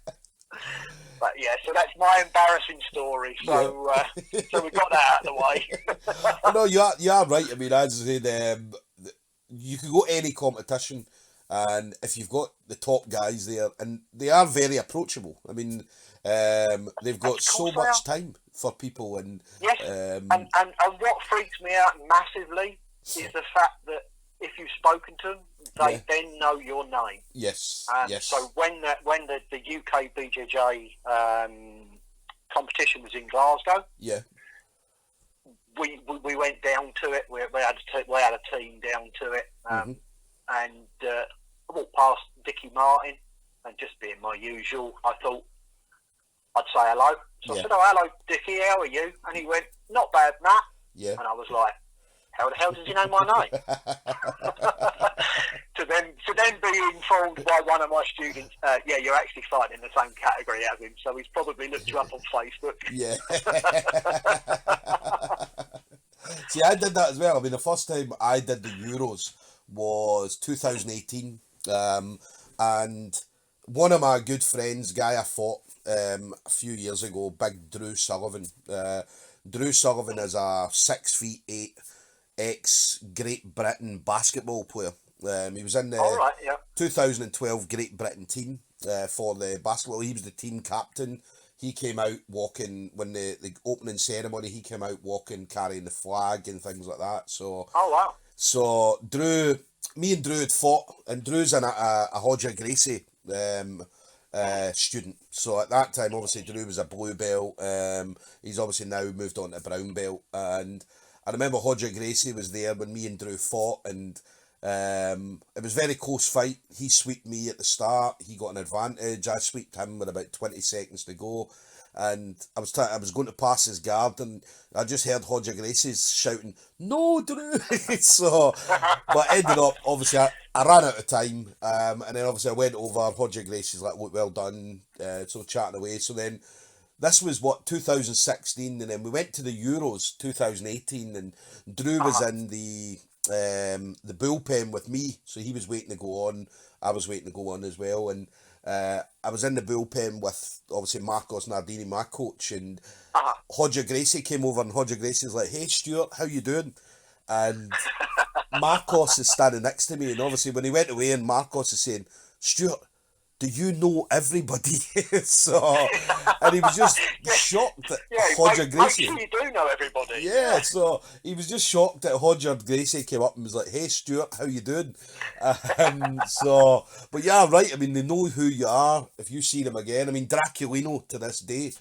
But yeah, so that's my embarrassing story. So so we got that out of the way. No, you are right. I mean, as I said, you can go any competition, and if you've got the top guys there, and they are very approachable. I mean, they've got so much time for people, and yes, and what freaks me out massively is the fact that if you've spoken to them, they then know your name. Yes. So when the UK BJJ competition was in Glasgow, we went down to it. We had a team down to it, and I walked past Dickie Martin, and just being my usual, I thought I'd say hello. So I said, "Oh, hello, Dickie. How are you?" And he went, "Not bad, Matt." Yeah. And I was like, "How the hell does he know my name?" to then be informed by one of my students, you're actually fighting in the same category as him, so he's probably looked you up on Facebook. Yeah. See, I did that as well. I mean, the first time I did the Euros was 2018, and one of my good friends, guy I fought a few years ago, big Drew Sullivan. Drew Sullivan is a 6'8" ex-Great Britain basketball player. He was in the 2012 Great Britain team for the basketball. He was the team captain. He came out walking, when the opening ceremony, he came out walking, carrying the flag and things like that. So, So me and Drew had fought, and Drew's a Hodger Gracie student. So at that time, obviously, Drew was a blue belt. He's obviously now moved on to brown belt. And I remember Hodger Gracie was there when me and Drew fought, and it was a very close fight. He sweeped me at the start. He got an advantage. I sweeped him with about 20 seconds to go, and I was going to pass his guard, and I just heard Hodger Gracie's shouting, "No, Drew!" So, but ended up, obviously, I ran out of time, and then obviously I went over. Hodger Gracie's like, "Look, well done," so chatting away. So then, this was 2016, and then we went to the Euros 2018, and Drew was in the bullpen with me, so he was waiting to go on. I was waiting to go on as well, and I was in the bullpen with obviously Marcos Nardini, my coach, and Hodger Gracie came over, and Hodger Gracie's like, "Hey Stuart, how you doing?" And Marcos is standing next to me, and obviously when he went away, and Marcos is saying, "Stuart, do you know everybody?" So, and he was just shocked at Hodger Gracie. Make sure you do know everybody. Yeah, so he was just shocked that Hodger Gracie came up and was like, "Hey Stuart, how you doing?" So, but yeah, right. I mean, they know who you are if you see them again. I mean, Draculino to this day,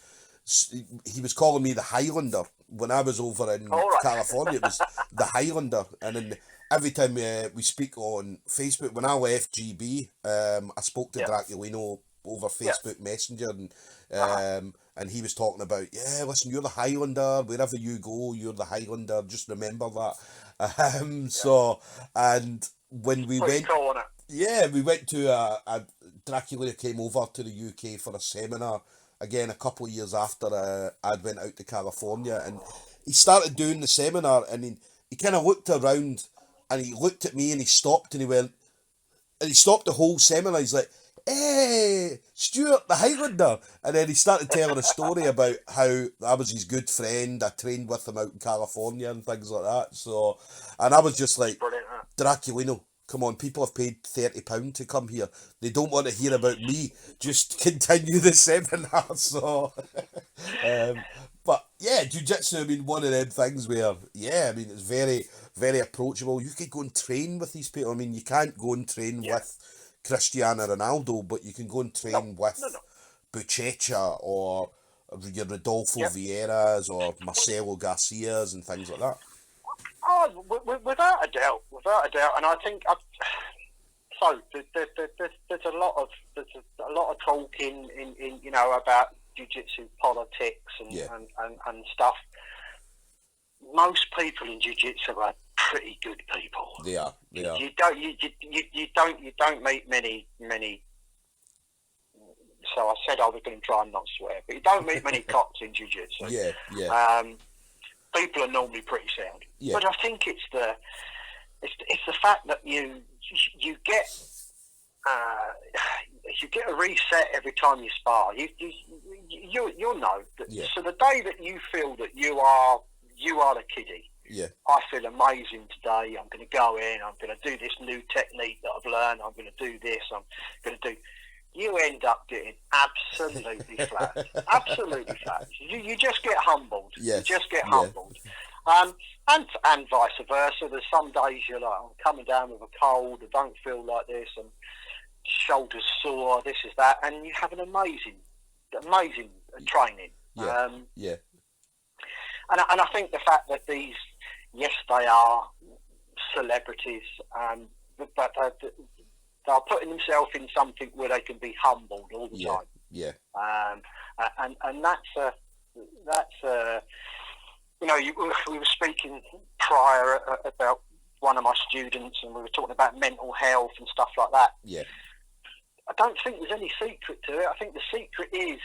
he was calling me the Highlander when I was over in California. It was the Highlander, and then every time we speak on Facebook, when I left GB, I spoke to Draculino over Facebook Messenger, and he was talking about, listen, you're the Highlander, wherever you go, you're the Highlander, just remember that. So, and when we went, we went to Draculino came over to the UK for a seminar, again, a couple of years after I'd went out to California, and he started doing the seminar, and he kind of looked around, and he looked at me, and he stopped, and he went, and he stopped the whole seminar. He's like, "Hey, Stuart, the Highlander." And then he started telling a story about how I was his good friend. I trained with him out in California and things like that. So, and I was just like, "Draculino, come on, people have paid £30 to come here. They don't want to hear about me. Just continue the seminar." So, but yeah, jiu-jitsu, I mean, one of them things where, I mean, it's very, very approachable. You could go and train with these people. I mean, you can't go and train with Cristiano Ronaldo, but you can go and train with Buchecha or your Rodolfo Vieiras or Marcelo Garcias and things like that. Oh, without a doubt, and I think there's a lot of talking in about jiu-jitsu politics and stuff. most people in jiu-jitsu are pretty good people. They are. You don't meet many. So I said I was going to try and not swear, but you don't meet many cops in jiu-jitsu. Yeah. People are normally pretty sound. Yeah. But I think it's the fact that you get a reset every time you spar. You'll know that. Yeah. So the day that you feel that you are the kiddie. Yeah. I feel amazing today. I'm going to go in. I'm going to do this new technique that I've learned. I'm going to do this. I'm going to do. You end up getting absolutely flat. Absolutely flat. You just get humbled. Yes. You just get humbled. And vice versa. There's some days you're like, I'm coming down with a cold. I don't feel like this, and shoulders sore. This is that, and you have an amazing training. Yeah. And I think the fact that these, yes, they are celebrities, but they're putting themselves in something where they can be humbled all the time. Yeah. And that's we were speaking prior about one of my students, and we were talking about mental health and stuff like that. Yeah. I don't think there's any secret to it. I think the secret is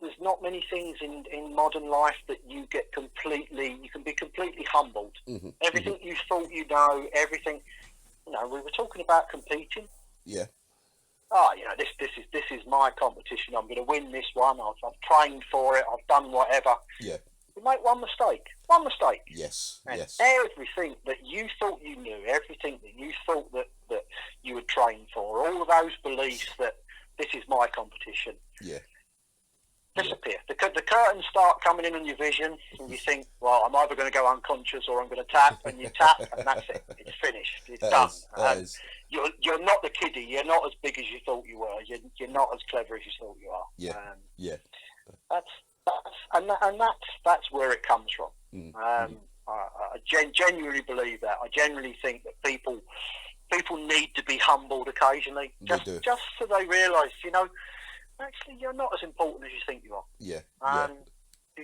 there's not many things in modern life that you can be completely humbled. Mm-hmm. Everything you thought you know, everything. We were talking about competing. Yeah. This is my competition. I'm going to win this one. I've trained for it. I've done whatever. Yeah. You make one mistake. Yes. And yes. everything that you thought you knew, everything that you thought that you had trained for, all of those beliefs that this is my competition. Yeah. Disappear. The curtains start coming in on your vision, and you think, well, I'm either going to go unconscious or I'm going to tap, and you tap, and that's it. It's finished. It's done. You're not the kiddie. You're not as big as you thought you were. You're not as clever as you thought you are. Yeah. That's where it comes from. Mm-hmm. I genuinely believe that. I genuinely think that people need to be humbled occasionally, just so they realise, actually, you're not as important as you think you are. Yeah.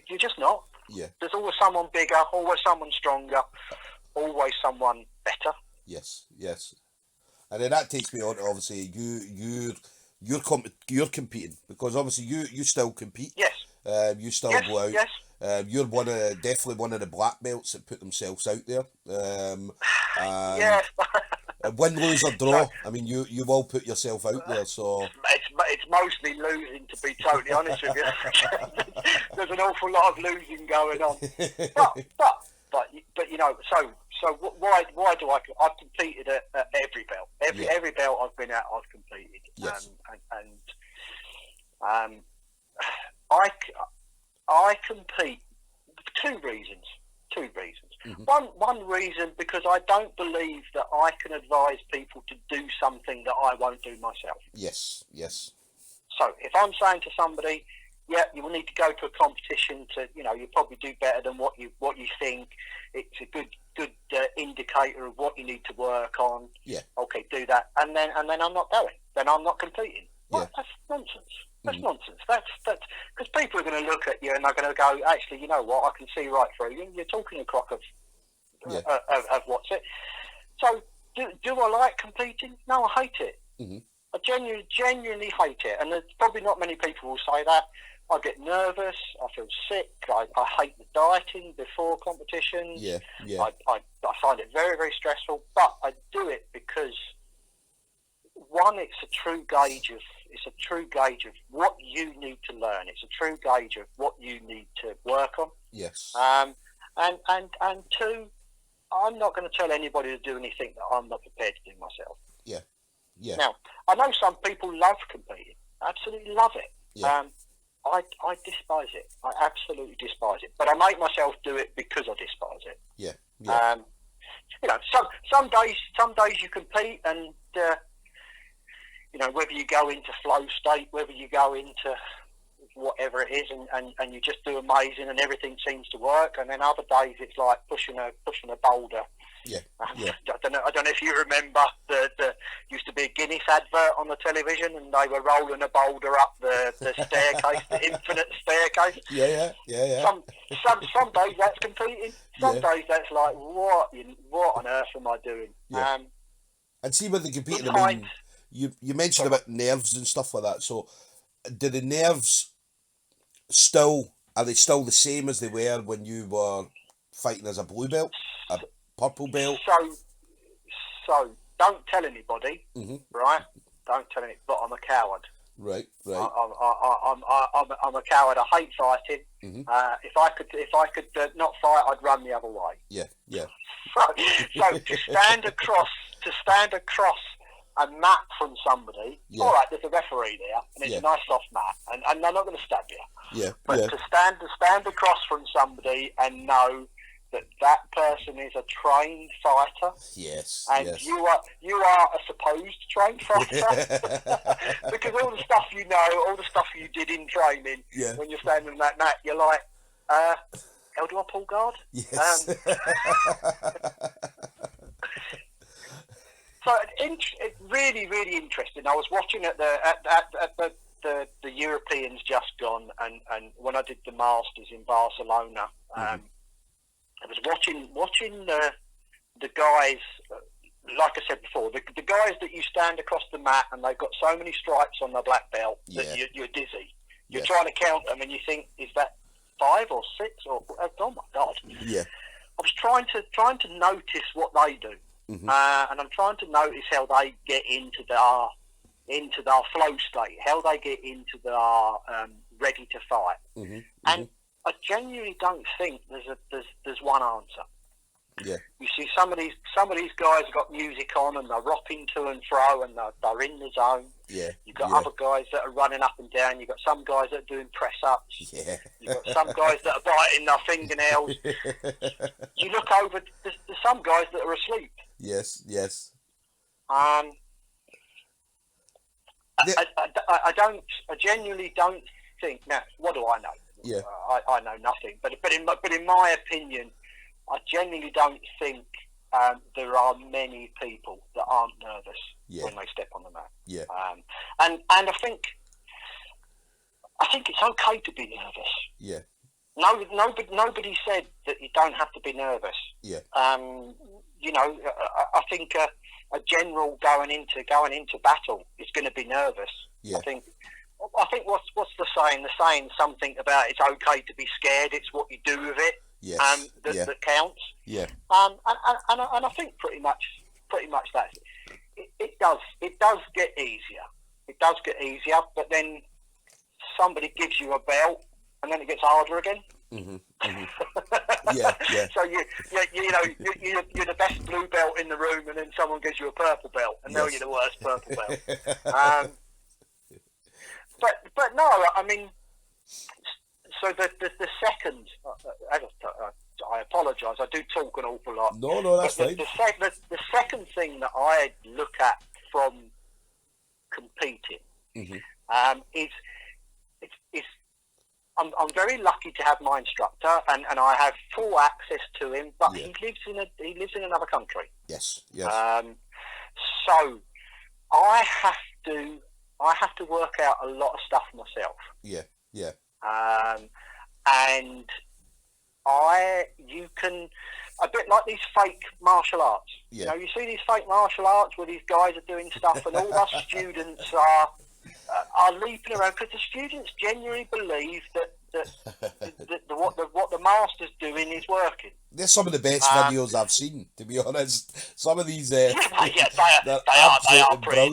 You're just not. Yeah. There's always someone bigger, always someone stronger, always someone better. Yes. And then that takes me on to, obviously, you're competing, because obviously you still compete. Yes. You still go out. Yes. You're definitely one of the black belts that put themselves out there. Yeah. Win, lose or draw. I mean, you all put yourself out there, so it's mostly losing, to be totally honest with you. There's an awful lot of losing going on. But so why do I've competed at every belt. Every belt I've been at, I've competed. Yes. And I compete for two reasons. Mm-hmm. One reason, because I don't believe that I can advise people to do something that I won't do myself. Yes. So if I'm saying to somebody, you will need to go to a competition to, you probably do better than what you think. It's a good indicator of what you need to work on. Yeah. Okay, do that, and then I'm not going. Then I'm not competing. Well, that's nonsense. That's nonsense. That's because people are going to look at you and they're going to go, actually, you know what? I can see right through you. You're talking a crock of what's it. So, do I like competing? No, I hate it. Mm-hmm. I genuinely hate it, and there's probably not many people will say that. I get nervous. I feel sick. I hate the dieting before competitions. Yeah. I find it very, very stressful. But I do it because, one, it's a true gauge of what you need to learn. It's a true gauge of what you need to work on. Yes. And two, I'm not going to tell anybody to do anything that I'm not prepared to do myself. Yeah. Now, I know some people love competing. Absolutely love it. Yeah. I despise it. I absolutely despise it. But I make myself do it because I despise it. Yeah. Some days you compete, and whether you go into flow state, whether you go into whatever it is, and you just do amazing, and everything seems to work. And then other days it's like pushing a boulder. Yeah. I don't know if you remember the used to be a Guinness advert on the television, and they were rolling a boulder up the staircase, the infinite staircase. Yeah. Some days that's competing. Some days that's like, what on earth am I doing? Yeah. And see, when they competing, I mean, you mentioned about nerves and stuff like that. So, do the nerves are they still the same as they were when you were fighting as a blue belt, a purple belt? So don't tell anybody, Mm-hmm. right? Don't tell anybody. But I'm a coward. Right. I'm a coward. I hate fighting. Mm-hmm. If I could not fight, I'd run the other way. Yeah. So to stand across a mat from somebody. All right, there's a referee there, and it's a nice soft mat, and they're not going to stab you. Yeah. But to stand across from somebody and know that person is a trained fighter. Yes. And you are a supposed trained fighter. Because all the stuff you know, all the stuff you did in training, when you're standing on that mat, you're like, how do I pull guard? Yes. So it's really, really interesting. I was watching at the Europeans just gone, and when I did the Masters in Barcelona, I was watching the guys, like I said before, the guys that you stand across the mat and they've got so many stripes on their black belt that you're dizzy. You're trying to count them and you think, is that 5 or 6 or oh my God? Yeah. I was trying to notice what they do, and I'm trying to notice how they get into their flow state, how they get into their ready to fight, and I genuinely don't think there's one answer. Yeah. You see, some of these guys have got music on and they're rocking to and fro and they're in the zone. Yeah. You've got other guys that are running up and down. You've got some guys that are doing press ups. Yeah. You've got some guys that are biting their fingernails. You look over. There's some guys that are asleep. Yes. I genuinely don't think. Now, what do I know? Yeah. I know nothing. But in my opinion, I genuinely don't think there are many people that aren't nervous when they step on the mat. Yeah. And I think it's okay to be nervous. Yeah. Nobody said that you don't have to be nervous. Yeah. You know, I think a general going into battle is going to be nervous. Yeah. I think what's the saying? The saying something about it's okay to be scared. It's what you do with it. Yes. That counts. Yeah. And I think pretty much that's it. It does get easier. It does get easier, but then somebody gives you a belt, and then it gets harder again. Yeah. So you're the best blue belt in the room, and then someone gives you a purple belt, and now you're the worst purple belt. But no, I mean, so the second, I apologise, I do talk an awful lot. No, that's fine. The second thing that I look at from competing is I'm very lucky to have my instructor, and I have full access to him, but he lives in another country. Yes. So I have to work out a lot of stuff myself. Yeah. And you can, a bit like these fake martial arts. Yeah. You know, you see these fake martial arts where these guys are doing stuff, and all our students are leaping around because the students genuinely believe that what the master's doing is working. They're some of the best videos I've seen, to be honest. Some of these, they are pretty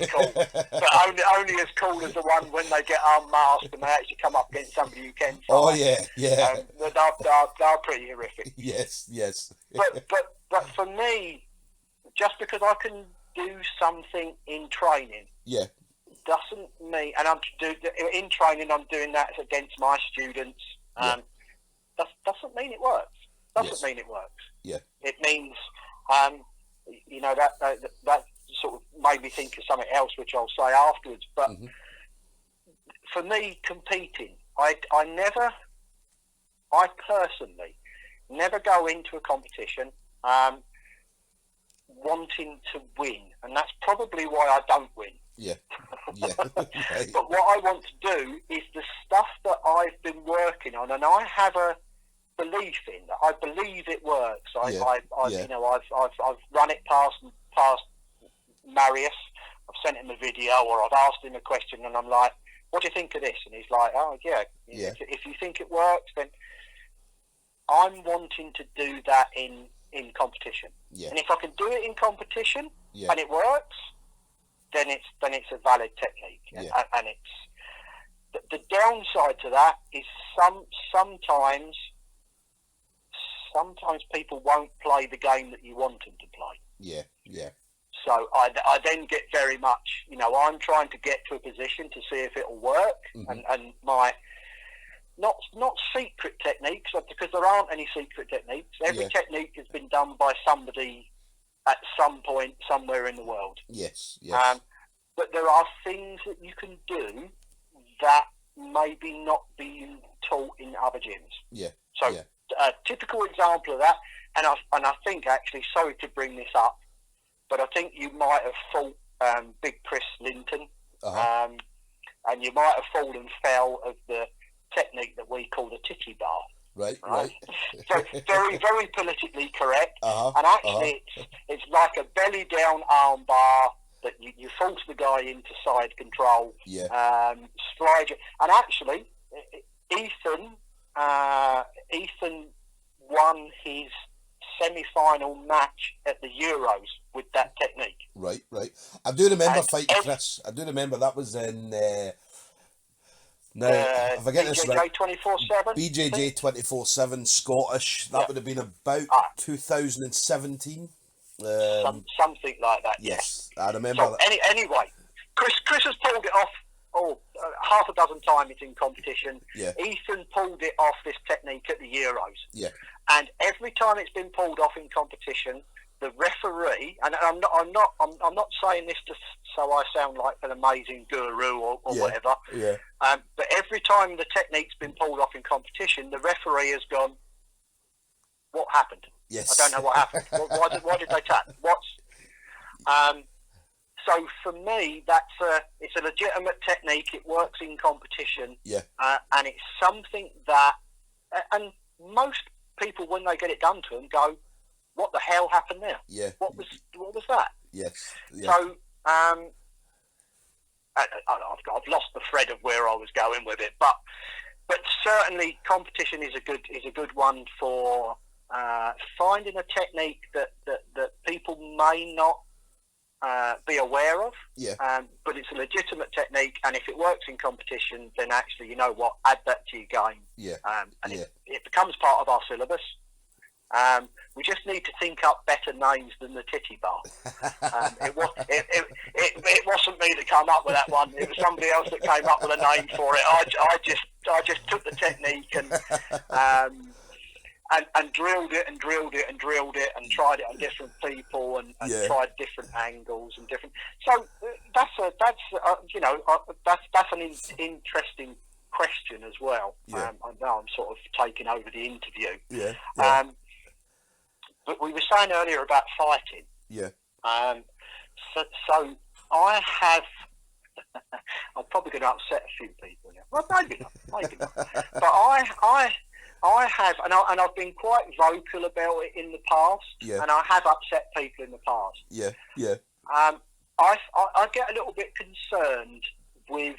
cool. But only as cool as the one when they get unmasked and they actually come up against somebody who can fight. Oh yeah. They're pretty horrific. Yes. But for me, just because I can do something in training, doesn't mean, and in training I'm doing that against my students. Doesn't mean it works. Doesn't mean it works. Yeah. It means, that sort of made me think of something else, which I'll say afterwards. But for me, competing, I personally never go into a competition wanting to win, and that's probably why I don't win. Yeah. Right. But what I want to do is the stuff that I've been working on, and I have a belief in that. I believe it works. I've run it past Marius. I've sent him a video, or I've asked him a question, and I'm like, "What do you think of this?" And he's like, "Oh yeah. If you think it works, then." I'm wanting to do that in competition, and if I can do it in competition and it works, then it's a valid technique. And it's the downside to that is sometimes people won't play the game that you want them to play. Yeah. So I then get very much, I'm trying to get to a position to see if it'll work, and my not secret techniques, because there aren't any secret techniques. Every technique has been done by somebody at some point somewhere in the world. Yes. But there are things that you can do that maybe not being taught in other gyms. So a typical example of that, and I think actually, sorry to bring this up, but I think you might have fought Big Chris Linton, and you might have fallen foul of the technique that we call the titty bar. Right. So very, very politically correct. And actually, it's like a belly down arm bar that you force the guy into side control. Slide you. And actually, Ethan won his semi-final match at the Euros with that technique. Right. I do remember fighting Chris. I do remember that was in. Now, if I get this right, 24/7. BJJ 24/7 Scottish. That would have been about 2017. Something like that. Yes, I remember that. Anyway, Chris has pulled it off. Half a dozen times in competition. Ethan pulled it off, this technique, at the Euros. And every time it's been pulled off in competition, the referee, and I'm not saying this just so I sound like an amazing guru or whatever. But every time the technique's been pulled off in competition, the referee has gone, "What happened? Yes. I don't know what happened. Why did they tap? So for me, it's a legitimate technique. It works in competition. And it's something that, and most people, when they get it done to them, go, "What the hell happened there? What was that?" So I've lost the thread of where I was going with it, but certainly competition is a good one for finding a technique that people may not be aware of. But it's a legitimate technique, and if it works in competition, then actually, you know what, add that to your game. It becomes part of our syllabus. We just need to think up better names than the titty bar. It wasn't me that came up with that one. It was somebody else that came up with a name for it. I just took the technique and drilled it and drilled it and drilled it and tried it on different people and tried different angles and different. So that's an interesting question as well. I know I'm sort of taking over the interview. But we were saying earlier about fighting. So I have. I'm probably going to upset a few people now. Well, maybe not. But I have, and I've been quite vocal about it in the past, and I have upset people in the past. I get a little bit concerned with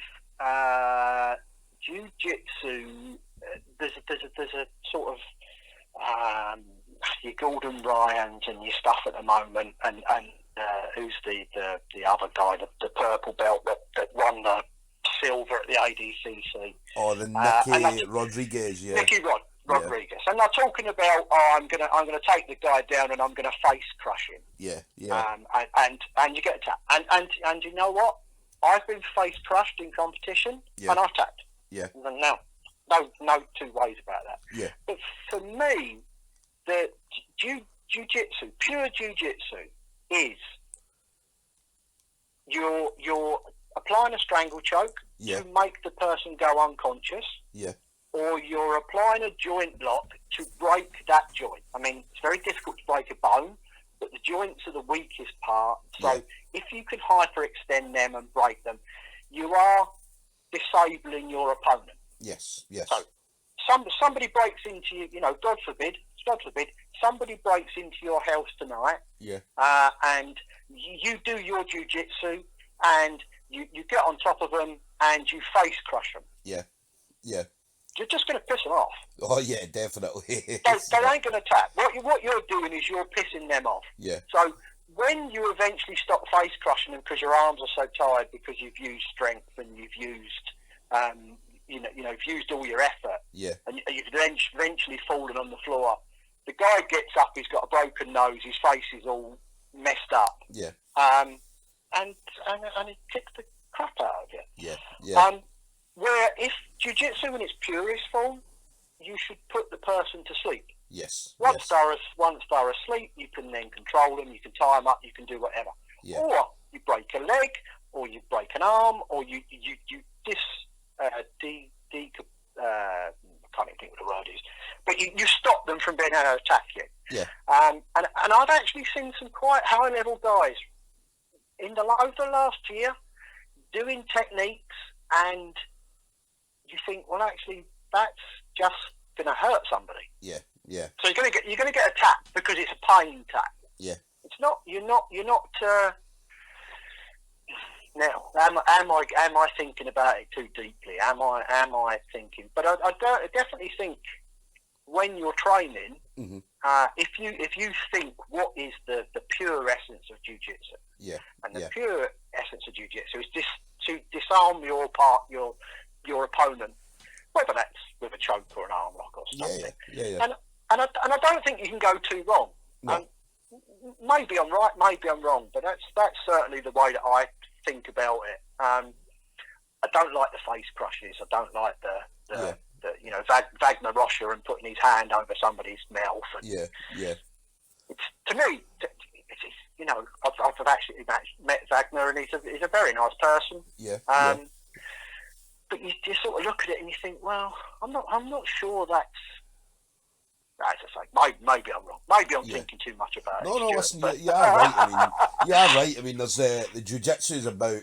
jiu-jitsu. There's a sort of your Gordon Ryans and your stuff at the moment, and who's the other guy, the purple belt that won the silver at the ADCC. Oh, the Nicky Rodriguez, Nicky Rodriguez, and they're talking about, I'm gonna take the guy down and I'm gonna face crush him. And you get tapped, and you know what? I've been face crushed in competition, and I've tapped. No two ways about that. But for me, the jiu-jitsu, pure jiu-jitsu, is you're applying a strangle choke to make the person go unconscious, or you're applying a joint lock to break that joint. I mean, it's very difficult to break a bone, but the joints are the weakest part. So if you can hyperextend them and break them, you are disabling your opponent. Yes, yes. So somebody breaks into you, God forbid, somebody breaks into your house tonight, and you do your jiu-jitsu, and you get on top of them, and you face crush them. Yeah, yeah. You're just going to piss them off. Oh, yeah, definitely. They ain't going to tap. What you're doing is you're pissing them off. Yeah. So when you eventually stop face crushing them because your arms are so tired because you've used strength and you've used, you've used all your effort. Yeah. And you've eventually fallen on the floor. The guy gets up. He's got a broken nose. His face is all messed up. Yeah. And he kicks the crap out of you. Yeah. Yeah. Where if jiu-jitsu in its purest form, you should put the person to sleep. Yes. Once they're asleep, you can then control them. You can tie them up. You can do whatever. Yeah. Or you break a leg, or you break an arm, or you I can't even think what the word is, but you stop them from being able to attack you. Yeah. And I've actually seen some quite high level guys over the last year doing techniques, and you think, well, actually, that's just going to hurt somebody. Yeah, yeah. So you're going to get attacked because it's a pain tap. Yeah. It's not. You're not. Now, am I thinking about it too deeply? Am I thinking? But I definitely think when you're training, if you think what is the pure essence of jiu-jitsu, and the pure essence of jiu-jitsu is to disarm your opponent, whether that's with a choke or an arm lock or something. Yeah. And I don't think you can go too wrong. No. Maybe I'm right, maybe I'm wrong, but that's certainly the way that I think about it. I don't like the face crushes. I don't like the Wagner Rocha and putting his hand over somebody's mouth. And to me, I've actually met Wagner, and he's a very nice person. But you just sort of look at it and you think, well, I'm not sure that's. As I say, maybe I'm wrong. Maybe I'm thinking too much about it. No, listen, you are right. I mean, there's the jiu-jitsu is about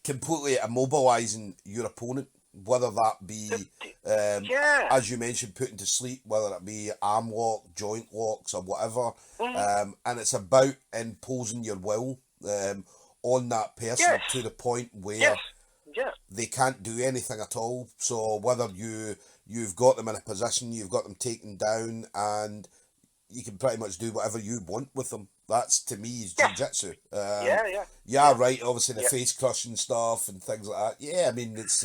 completely immobilising your opponent, whether that be, as you mentioned, putting to sleep, whether it be arm lock, joint locks, or whatever. And it's about imposing your will on that person to the point where they can't do anything at all. So whether you've got them in a position, you've got them taken down, and you can pretty much do whatever you want with them. That's, to me, is jiu-jitsu. Right, obviously the face crushing stuff and things like that. Yeah, I mean, it's...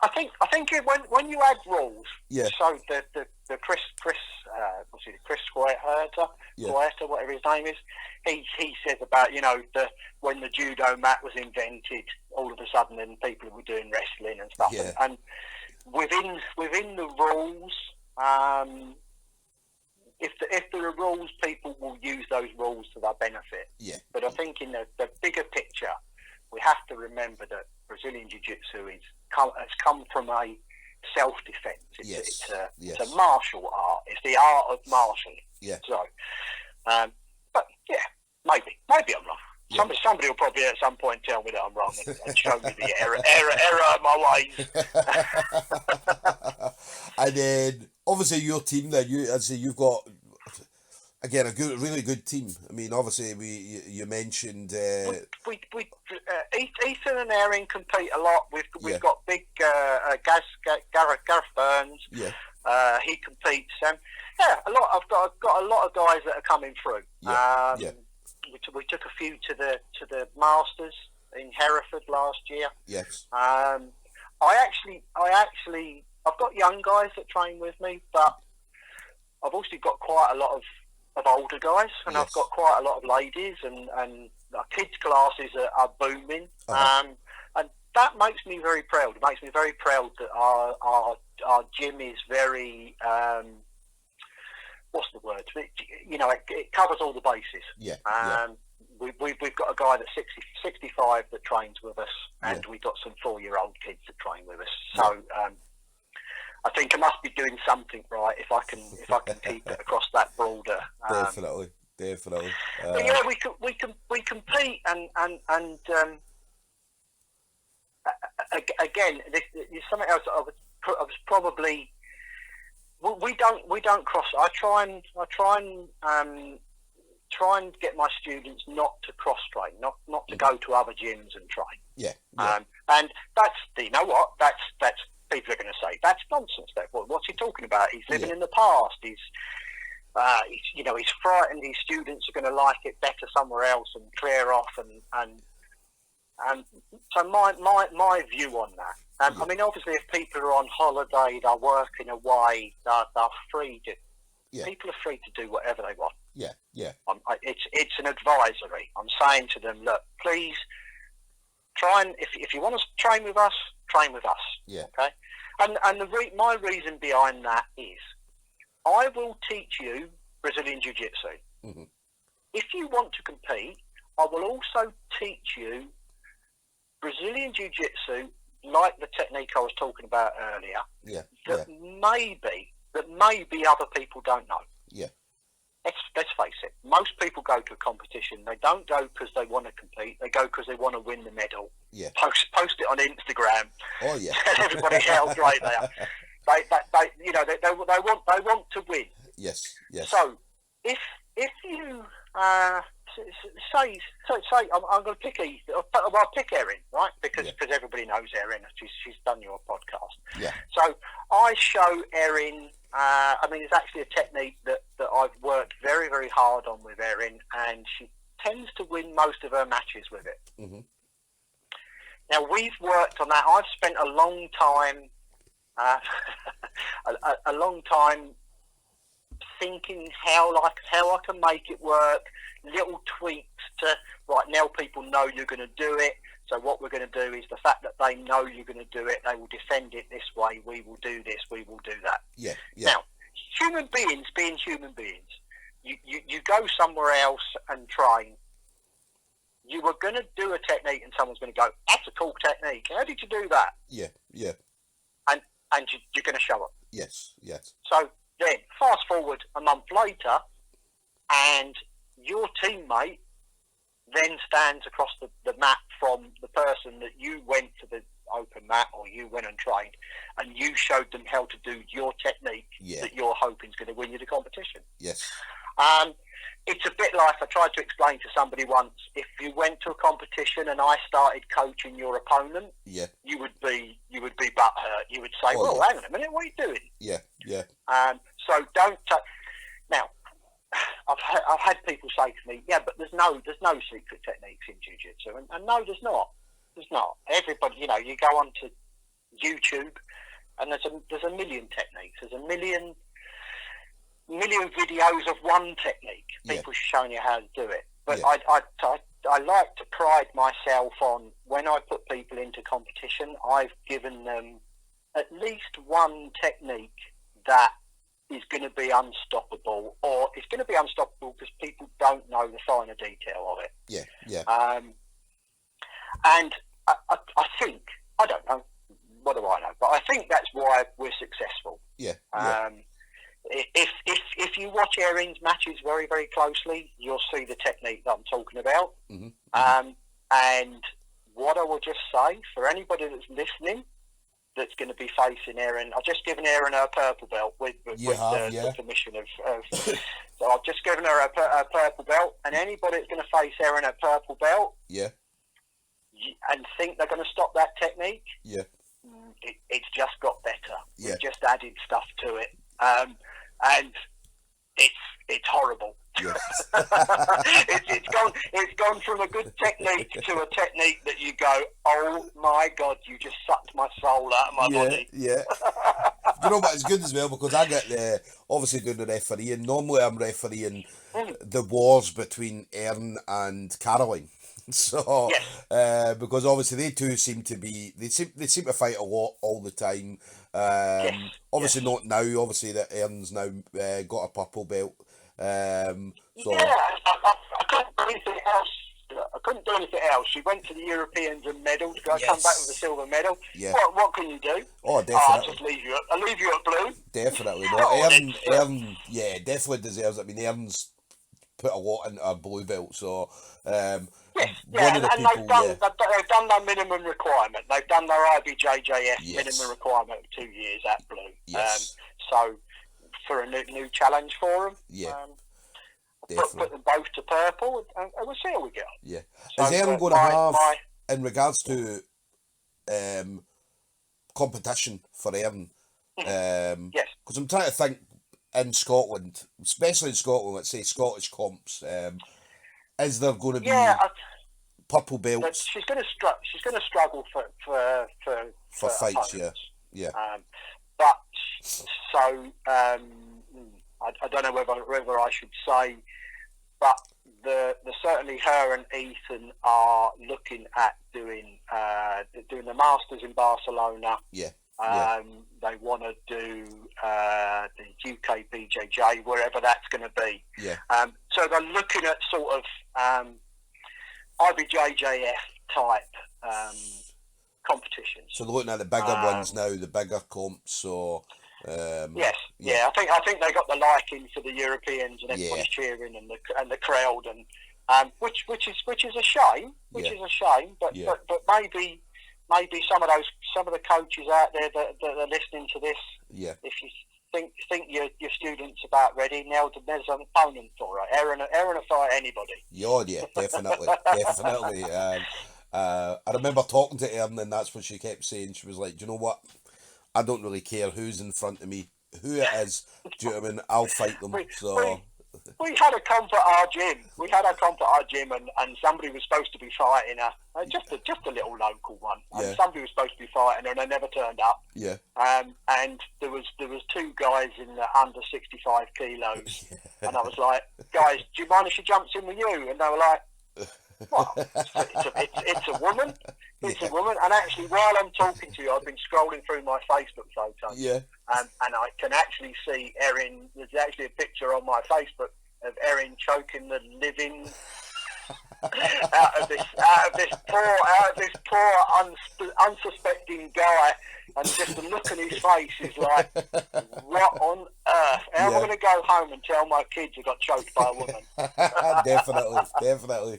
I think when you add rules, so the Chris Squierta, whatever his name is, he says about when the judo mat was invented, all of a sudden then people were doing wrestling and stuff, and within the rules, if there are rules, people will use those rules to their benefit. But I think in the bigger picture, we have to remember that Brazilian Jiu-Jitsu has come from a self-defense. It's a martial art. It's the art of marshalling. So, but maybe I'm wrong. Somebody will probably at some point tell me that I'm wrong and show me the error of my ways. And then obviously your team there, you've got again a really good team. I mean, obviously you mentioned Ethan and Erin compete a lot. We've got big Gareth Burns. He competes. A lot. I've got a lot of guys that are coming through. We took a few to the Masters in Hereford last year. I've got young guys that train with me, but I've also got quite a lot of older guys, and I've got quite a lot of ladies, and our kids' classes are booming, and that makes me very proud. It makes me very proud that our gym is very what's the word? It covers all the bases. We've got a guy that's 65 that trains with us, and we've got some 4-year-old kids that train with us. So I think I must be doing something right if I can keep it across that border. Definitely. But yeah, we compete and again, there's something else. I was probably we don't cross. I try and get my students not to cross train, not to go to other gyms and train. Yeah. And that's, you know what, that's people are going to say that's nonsense. What's he talking about? He's living in the past. He's frightened his students are going to like it better somewhere else and clear off and so my view on that. I mean, obviously, if people are on holiday, they're working away, they're free to. Yeah. People are free to do whatever they want. Yeah. It's an advisory. I'm saying to them, look, please try and if you want to train with us, train with us. Yeah. Okay. And my reason behind that is, I will teach you Brazilian Jiu-Jitsu. Mm-hmm. If you want to compete, I will also teach you Brazilian Jiu-Jitsu, like the technique I was talking about earlier. Yeah. That maybe other people don't know. Yeah. Let's face it. Most people go to a competition. They don't go because they want to compete. They go because they want to win the medal. Yeah. Post it on Instagram. Oh yeah. Tell everybody how great they are. They want to win. Yes. So if you say I'm going to pick I'll pick Erin, right? Because everybody knows Erin. She's done your podcast. Yeah. So I show Erin. I mean, it's actually a technique that I've worked very, very hard on with Erin, and she tends to win most of her matches with it. Mm-hmm. Now, we've worked on that. I've spent a long time, a long time thinking how I can make it work, little tweaks to, right, now people know you're going to do it. So what we're going to do is the fact that they know you're going to do it, they will defend it this way, we will do this, we will do that. Yeah. Now, human beings being human beings, you go somewhere else and train, you were going to do a technique and someone's going to go, that's a cool technique, how did you do that? Yeah. And you're going to show up. Yes. So then, fast forward a month later, and your teammate then stands across the mat from the person that you went to the open mat or you went and trained, and you showed them how to do your technique that you're hoping is going to win you the competition. Yes. It's a bit like I tried to explain to somebody once, if you went to a competition and I started coaching your opponent, you would be butthurt. You would say, hang on a minute, what are you doing? Yeah. So don't now, I've had people say to me, but there's no secret techniques in jiu-jitsu, and no, there's not. There's not. Everybody, you go onto YouTube, and there's a million techniques. There's a million videos of one technique. People showing you how to do it. But I like to pride myself on, when I put people into competition, I've given them at least one technique that is going to be unstoppable, or it's going to be unstoppable because people don't know the finer detail of it. And I think, I don't know, what do I know? But I think that's why we're successful. If you watch Erin's matches very, very closely, you'll see the technique that I'm talking about. Mm-hmm. And what I will just say, for anybody that's listening, that's going to be facing Erin, I've just given Erin her purple belt with the permission of so I've just given her a purple belt, and anybody that's going to face Erin at purple belt and think they're going to stop that technique, it's just got better. We've just added stuff to it, and it's horrible. It's gone from a good technique to a technique that you go, oh my God, you just sucked my soul out of my body. You know what, it's good as well, because I get obviously doing the refereeing. Normally I'm refereeing the wars between Erin and Caroline. So because obviously they two seem to be, they seem to fight a lot all the time. Obviously not now, obviously that Erin's now got a purple belt. I couldn't believe anything else couldn't do anything else. She went to the Europeans and medalled. Come back with a silver medal. Yeah. What can you do? Oh, definitely. I'll just leave you. I'll leave you at blue. Definitely. No, Erin, yeah, definitely deserves it. I mean, Erin's put a lot into her blue belt, so one of the people. They've done their minimum requirement. They've done their IBJJF minimum requirement of 2 years at blue. Yes. So for a new challenge for them. Yeah. Put them both to purple, and we'll see how we go. Yeah. So, is Erin going to have, in regards to competition for Erin? Yes. Because I'm trying to think in Scotland, especially in Scotland, let's say Scottish comps, is there going to be purple belts? She's going to struggle for fights, opponents. yeah. But so I don't know whether I should say, but certainly her and Ethan are looking at doing the Masters in Barcelona. Yeah. They want to do the UK BJJ, wherever that's going to be. Yeah. So they're looking at sort of IBJJF type competitions. So they're looking at the bigger ones now, the bigger comps. So yes, I think they got the liking for the Europeans, and everybody's cheering, and the crowd, and which is a shame. Which is a shame, but maybe some of the coaches out there that are listening to this, if you think your students about ready, now there's an opponent for it. Erin will fight anybody. Yeah, definitely, definitely. I remember talking to Erin, and that's what she kept saying. She was like, "Do you know what? I don't really care who's in front of me, who it is. Do you know what I mean? I'll fight them." We had a comp at our gym. And somebody was supposed to be fighting her. Just a little local one. And somebody was supposed to be fighting her, and they never turned up. Yeah. And there was two guys in the under 65 kilos, and I was like, "Guys, do you mind if she jumps in with you?" And they were like, "What? It's a woman. It's a woman." And actually, while I'm talking to you, I've been scrolling through my Facebook photos. Yeah. And I can actually see Erin. There's actually a picture on my Facebook of Erin choking the living out of this poor unsuspecting guy, and just the look on his face is like, what on earth? How am I going to go home and tell my kids I got choked by a woman? Definitely.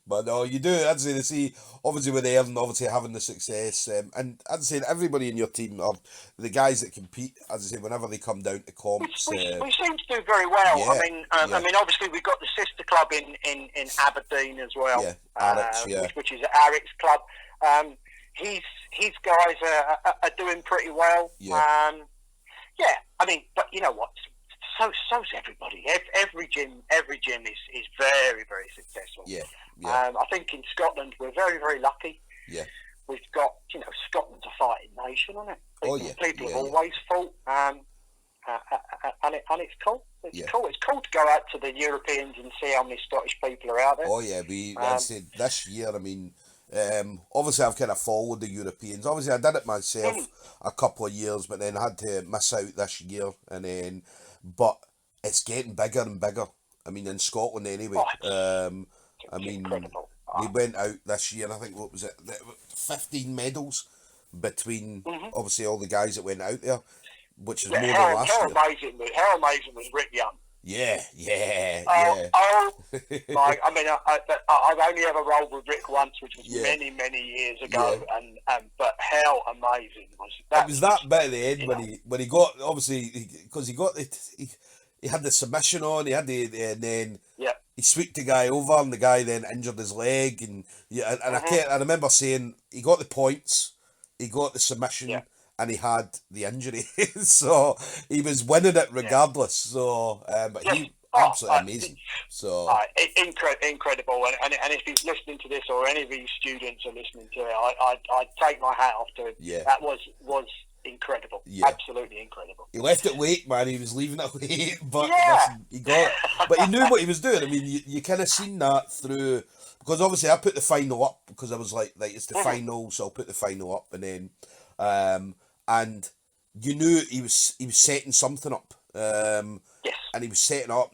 But no, you do, as I say, obviously with Erin, obviously having the success, and as I say, everybody in your team, or the guys that compete, as I say, whenever they come down to comps, we seem to do very well. I mean, obviously we've got the sister club in Aberdeen as well, which is Eric's club. His guys are doing pretty well. I mean, but you know what? So's everybody. Every gym is very, very successful. I think in Scotland we're very, very lucky. Yeah. We've got, Scotland's a fighting nation, isn't it? People have always fought, and it's cool. It's cool. It's cool to go out to the Europeans and see how many Scottish people are out there. Oh yeah, I said this year. I mean, obviously I've kind of followed the Europeans. Obviously I did it myself a couple of years, but then I had to miss out this year, but it's getting bigger and bigger. I mean, in Scotland anyway. I mean, incredible. They went out this year, I think, what was it, 15 medals between, obviously, all the guys that went out there, which is more than last year. How amazing was Rick Young? Yeah. I mean, I've only ever rolled with Rick once, which was many, many years ago, but how amazing was that? It was that bit at the end when he got, obviously, because he had the submission on, he had and then he swept the guy over, and the guy then injured his leg, and I remember saying he got the points, he got the submission, and he had the injury, so he was winning it regardless. So, but he absolutely amazing. So incredible, and if he's listening to this, or any of these students are listening to it, I'd take my hat off to him. Yeah, that was incredible. Absolutely incredible. He left it late, man. He was leaving it late, but he got it. But he knew what he was doing. I mean, you kind of seen that through, because obviously I put the final up because I was like it's the final, so I'll put the final up, and then and you knew he was setting something up. And he was setting up,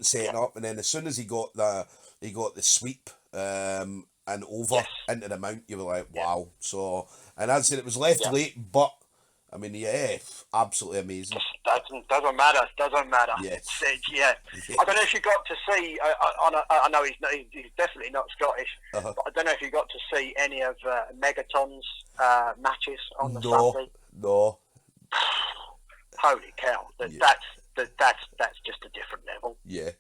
and then as soon as he got the he got the sweep and over into the mount. You were like, wow. So, and as I said, it was left late, but I mean, yeah, absolutely amazing. Doesn't matter. Yes. Yeah. I don't know if you got to see. I know he's definitely not Scottish, but I don't know if you got to see any of Megaton's matches on the Sunday. No. Holy cow! That's just a different level. Yeah.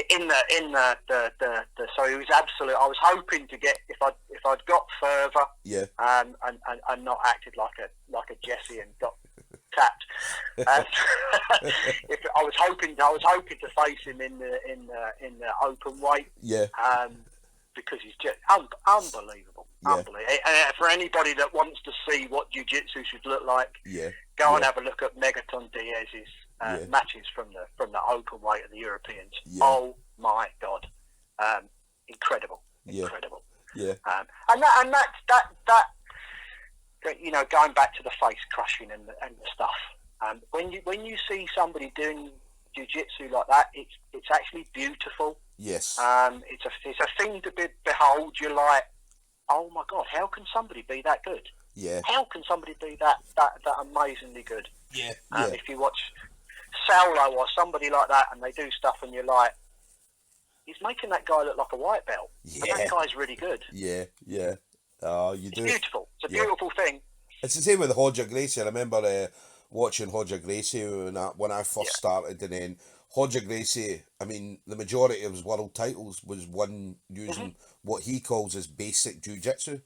In the so he was absolute. I was hoping to get if I'd got further. Yeah. And not acted like a Jesse and got tapped. If I was hoping to face him in the open weight. Yeah. Because he's just unbelievable. Yeah. Unbelievable. And for anybody that wants to see what jiu-jitsu should look like, go and have a look at Megaton Diaz's matches from the open weight of the Europeans. Yeah. Oh my God, incredible. Yeah. And that you know, going back to the face crushing and the stuff. When you see somebody doing jiu-jitsu like that, it's actually beautiful. Yes. It's a thing to behold. You're like, oh my God, how can somebody be that good? Yeah. How can somebody be that amazingly good? Yeah. If you watch Saulo or somebody like that, and they do stuff, and you're like, he's making that guy look like a white belt. Yeah. And that guy's really good. Yeah. Oh, you do. It's beautiful. It's a beautiful thing. It's the same with Roger Gracie. I remember watching Roger Gracie when I first started, and then Roger Gracie, I mean, the majority of his world titles was won using what he calls as basic jiu-jitsu.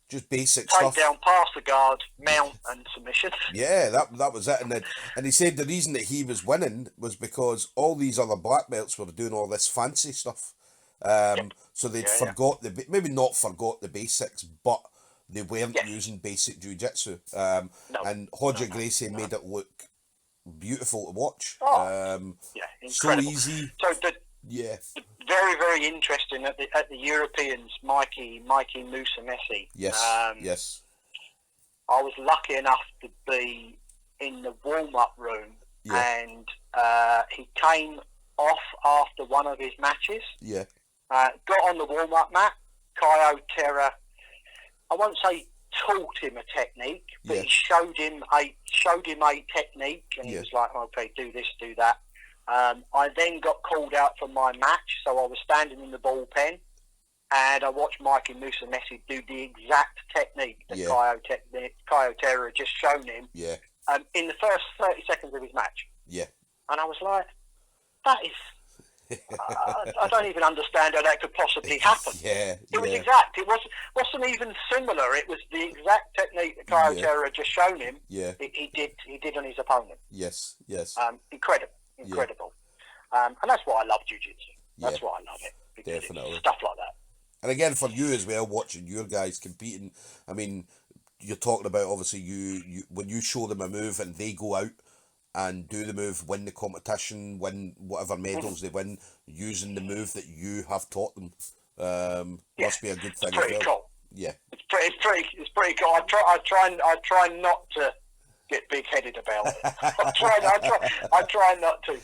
Just basic stuff. Take down, pass the guard, mount, and submission. Yeah, that was it. And he said the reason that he was winning was because all these other black belts were doing all this fancy stuff. So they'd maybe not forgot the basics, but they weren't using basic jiu-jitsu. And Roger Gracie made it look beautiful to watch. Incredible. So easy. So very, very interesting at the Europeans, Mikey Musumeci. Yes. I was lucky enough to be in the warm-up room, and he came off after one of his matches. Yeah. Got on the warm-up mat. Caio Terra, I won't say taught him a technique, but he showed him a technique, and he was like, okay, do this, do that. I then got called out for my match, so I was standing in the bullpen, and I watched Mikey Musumeci do the exact technique that Caio Terra had just shown him in the first 30 seconds of his match. Yeah. And I was like, that is... I don't even understand how that could possibly happen. It was exact. It wasn't even similar. It was the exact technique that Caio Terra had just shown him. He did on his opponent. Yes. Incredible. And that's why I love jiu-jitsu. That's why I love it. Definitely. Stuff like that. And again, for you as well, watching your guys competing, I mean, you're talking about, obviously, you when you show them a move and they go out and do the move, win the competition, win whatever medals they win, using the move that you have taught them. Must be a good thing. It's pretty cool. Yeah. It's pretty cool. I try not to get big-headed about it. I try not to.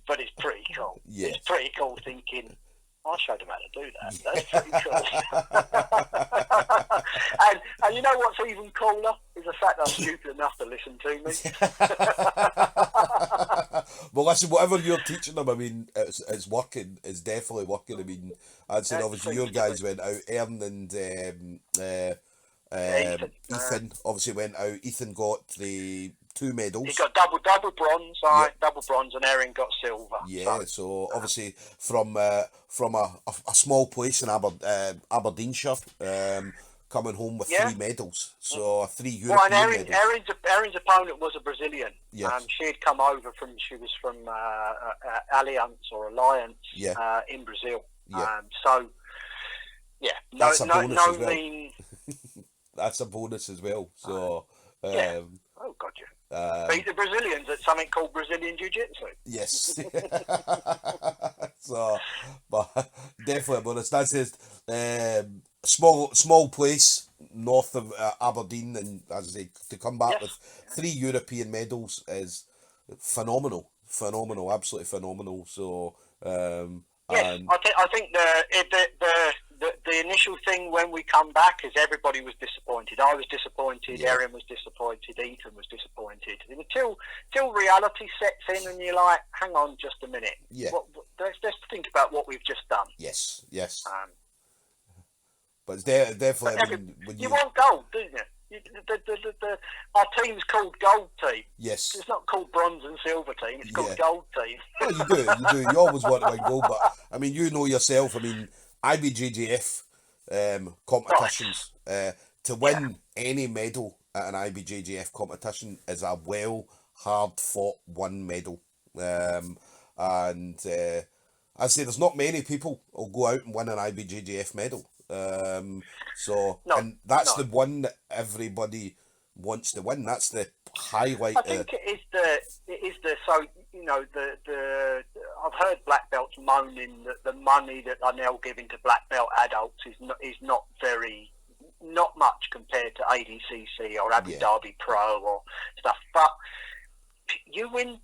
But it's pretty cool. Yeah. It's pretty cool thinking, I showed him how to do that. That's pretty cool. and you know what's even cooler is the fact that I'm stupid enough to listen to me. Well, listen, whatever you're teaching them, I mean, it's working. It's definitely working. I mean, I'd say obviously your guys went out. Ern and Ethan obviously went out. Ethan got the 2 medals. He got double bronze, double bronze, and Aaron got silver. Yeah, so obviously from a small place in Aberdeenshire, coming home with 3 medals. So 3 European medals. Aaron's opponent was a Brazilian. Yes. She had come over from Alliance in Brazil. Yeah. That's a bonus as well. That's a bonus as well. So oh God, beat the Brazilians at something called Brazilian Jiu-Jitsu. Yes. So, but definitely a bonus. That's just small place north of Aberdeen, and as I say, to come back with 3 European medals is phenomenal. phenomenal, absolutely phenomenal. So, Yes, and I think the initial thing when we come back is everybody was disappointed. I was disappointed. Yeah. Erin was disappointed. Ethan was disappointed. Until reality sets in, and you're like, hang on, just a minute. Yeah. Let's think about what we've just done. yes, yes. Um, But it's definitely, but I mean, when you want gold, don't you? Our team's called Gold Team. yes. It's not called Bronze and Silver Team. It's called Yeah. Gold Team. Well, you do. You always want to win gold, but I mean, you know yourself. I mean, IBJJF competitions to win any medal at an IBJJF competition is a hard fought one medal, and I say there's not many people who'll go out and win an IBJJF medal. So No, and that's no. the one that everybody wants to win. That's the highlight. I think it is the so you know the I've heard black belts moaning that the money that are now giving to black belt adults is not much compared to ADCC or Abu Yeah. Dhabi Pro or stuff, but you win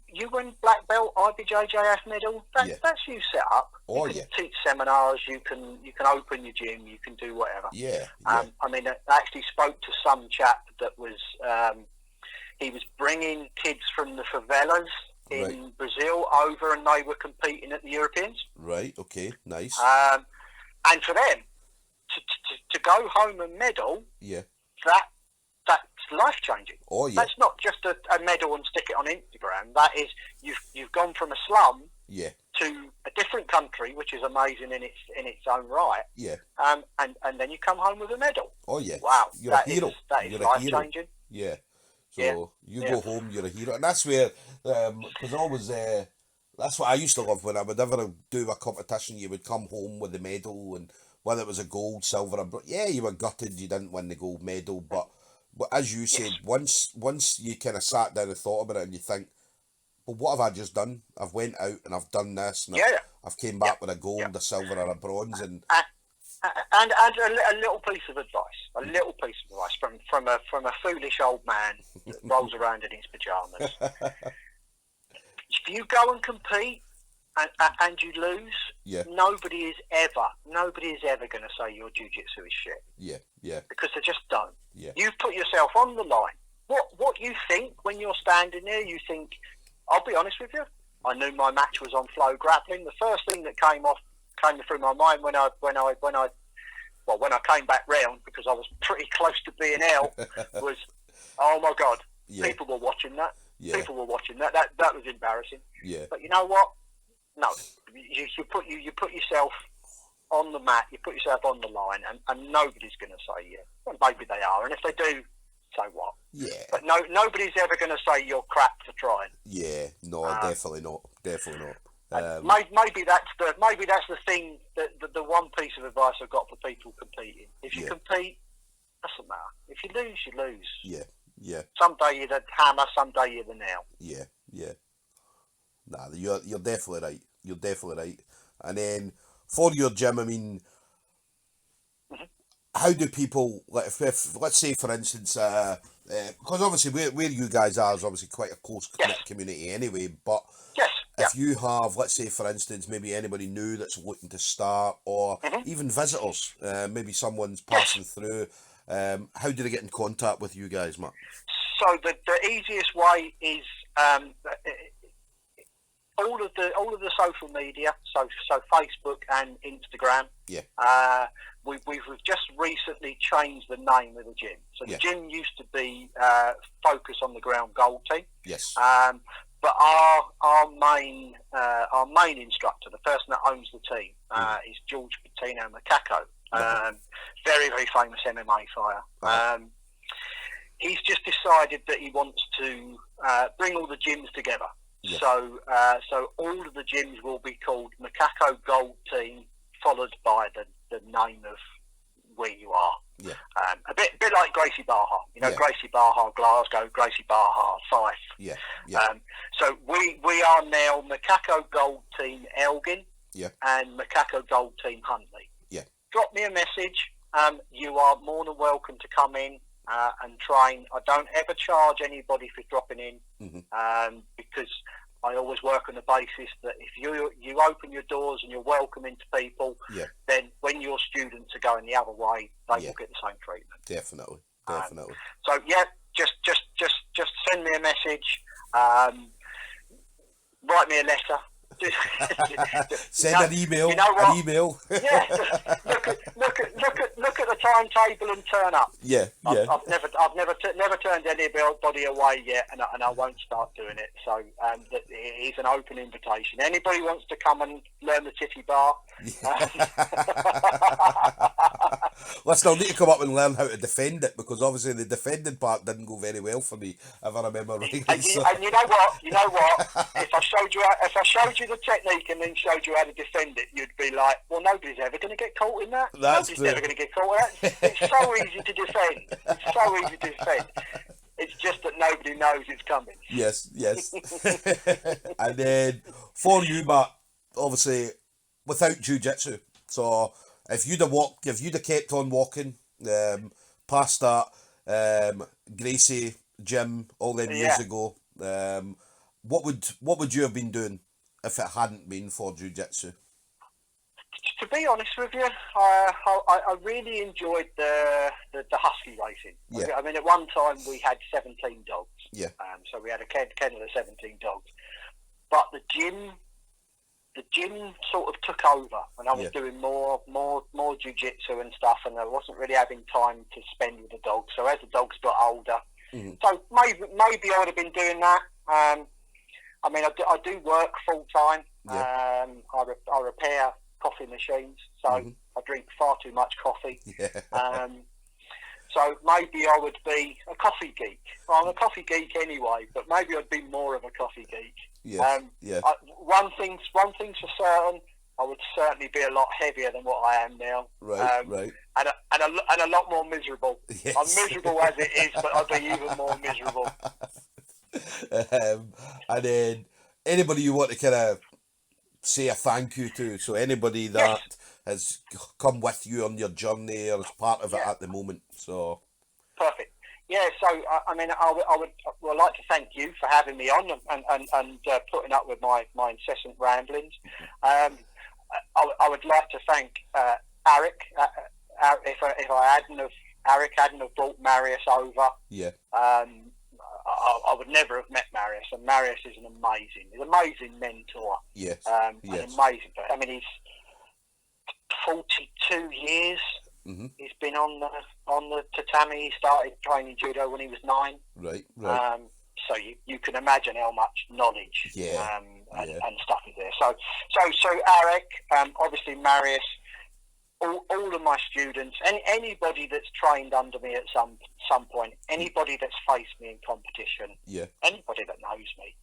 black belt IBJJF medal. Yeah. That's you set up. Oh, you can yeah. teach seminars. You can open your gym. You can do whatever. Yeah, I mean, I actually spoke to some chap that was he was bringing kids from the favelas in Right. Brazil over, and they were competing at the Europeans. right. Okay, nice. And for them to go home and medal, Yeah. that's life changing. Oh yeah. That's not just a medal and stick it on Instagram. That is you've gone from a slum Yeah. to a different country, which is amazing in its own right. Yeah. And then you come home with a medal. Oh yeah. Wow, You're a hero. That is You're a life hero. changing. Yeah. So Yeah. you Yeah. go home, you're a hero, and that's where because always that's what I used to love when I would ever do a competition. You would come home with the medal, and whether it was a gold, silver, or yeah, you were gutted you didn't win the gold medal, but as you said, once you kind of sat down and thought about it, and you think, well, what have I just done? I've went out and I've done this, and Yeah. I've came back with a gold, a silver, or a bronze, and And a little piece of advice, from a foolish old man that rolls around in his pajamas. If you go and compete and you lose, yeah, nobody is ever going to say your jiu-jitsu is shit, yeah, because they just don't. yeah, You've put yourself on the line. What you think when you're standing there, you think, I'll be honest with you, I knew my match was on flow grappling. The first thing that came through my mind when I came back round, because I was pretty close to being out, was, oh my God, yeah, people were watching that. yeah, People were watching that. That was embarrassing. yeah, But you know what? No, you put yourself on the mat. You put yourself on the line, and nobody's going to say yeah. Well, maybe they are, and if they do, so what? yeah, But nobody's ever going to say you're crap for trying. yeah. No, definitely not. Definitely not. Maybe that's the thing, the one piece of advice I've got for people competing. If you compete, doesn't matter. If you lose, you lose. Yeah, yeah, Some day you're the hammer, some day you're the nail. yeah, yeah. Nah, you're definitely right. You're definitely right. And then for your gym, I mean, how do people, like, if let's say for instance, because obviously where you guys are is obviously quite a close knit community anyway, but Yes. if you have, let's say for instance, maybe anybody new that's looking to start, or even visitors, maybe someone's passing through, how do they get in contact with you guys, Matt? So the easiest way is all of the social media, so Facebook and Instagram. Yeah. We've just recently changed the name of the gym. So the gym used to be Focus on the Ground Gold Team. Yes. But our main instructor, the person that owns the team, is George Patino Macaco. Very, very famous MMA fighter. He's just decided that he wants to bring all the gyms together. Yeah. So all of the gyms will be called Macaco Gold Team, followed by the name of where you are. Yeah. A bit like Gracie Barha. You know, Gracie Barha Glasgow, Gracie Barha Fife. Yeah. Yeah. So we are now Macaco Gold Team Elgin. Yeah. And Macaco Gold Team Huntley. Yeah. Drop me a message. You are more than welcome to come in and train. I don't ever charge anybody for dropping in, because I always work on the basis that if you open your doors and you're welcoming to people, then when your students are going the other way, they will get the same treatment. Definitely. So just send me a message, write me a letter. Send an email. You know what? An email. Yeah, look at the timetable and turn up. Yeah. I've never turned anybody away yet, and I won't start doing it. So it is an open invitation. Anybody wants to come and learn the titty bar? Listen, I'll need to come up and learn how to defend it, because obviously the defending part didn't go very well for me, if I remember rightly. And you know what? If I showed you the technique and then showed you how to defend it, you'd be like, well, nobody's ever going to get caught in that. Nobody's never going to get caught in that. It's so easy to defend. It's just that nobody knows it's coming. Yes. And then for you, Matt, obviously without jiu-jitsu, so if you'd have kept on walking past that Gracie gym all them years ago, what would you have been doing if it hadn't been for jiu-jitsu? To be honest with you, I really enjoyed the husky racing. Yeah. I mean, at one time we had 17 dogs. Yeah. So we had a kennel of 17 dogs. But the gym sort of took over, and I was doing more jiu-jitsu and stuff, and I wasn't really having time to spend with the dogs. So as the dogs got older, so maybe I would have been doing that. I mean, I do work full time. Yeah. I repair coffee machines, so I drink far too much coffee. Yeah. So maybe I would be a coffee geek. Well, I'm a coffee geek anyway, but maybe I'd be more of a coffee geek. One thing's for certain, I would certainly be a lot heavier than what I am now. Right. And a lot more miserable. Yes. I'm miserable as it is, but I'll be even more miserable. And then anybody you want to kind of say a thank you to, so anybody that has come with you on your journey or is part of it at the moment. So perfect. Yeah, so I mean, I would like to thank you for having me on and putting up with my incessant ramblings. I would like to thank Eric. If Eric hadn't have brought Marius over, I would never have met Marius. And Marius is an amazing mentor. Yes. An amazing. I mean, he's 42 years. He's been on the tatami. He started training judo when he was 9. Right. So you can imagine how much knowledge and stuff is there. So Eric, obviously Marius, all of my students, and anybody that's trained under me at some point, anybody that's faced me in competition, anybody that knows me,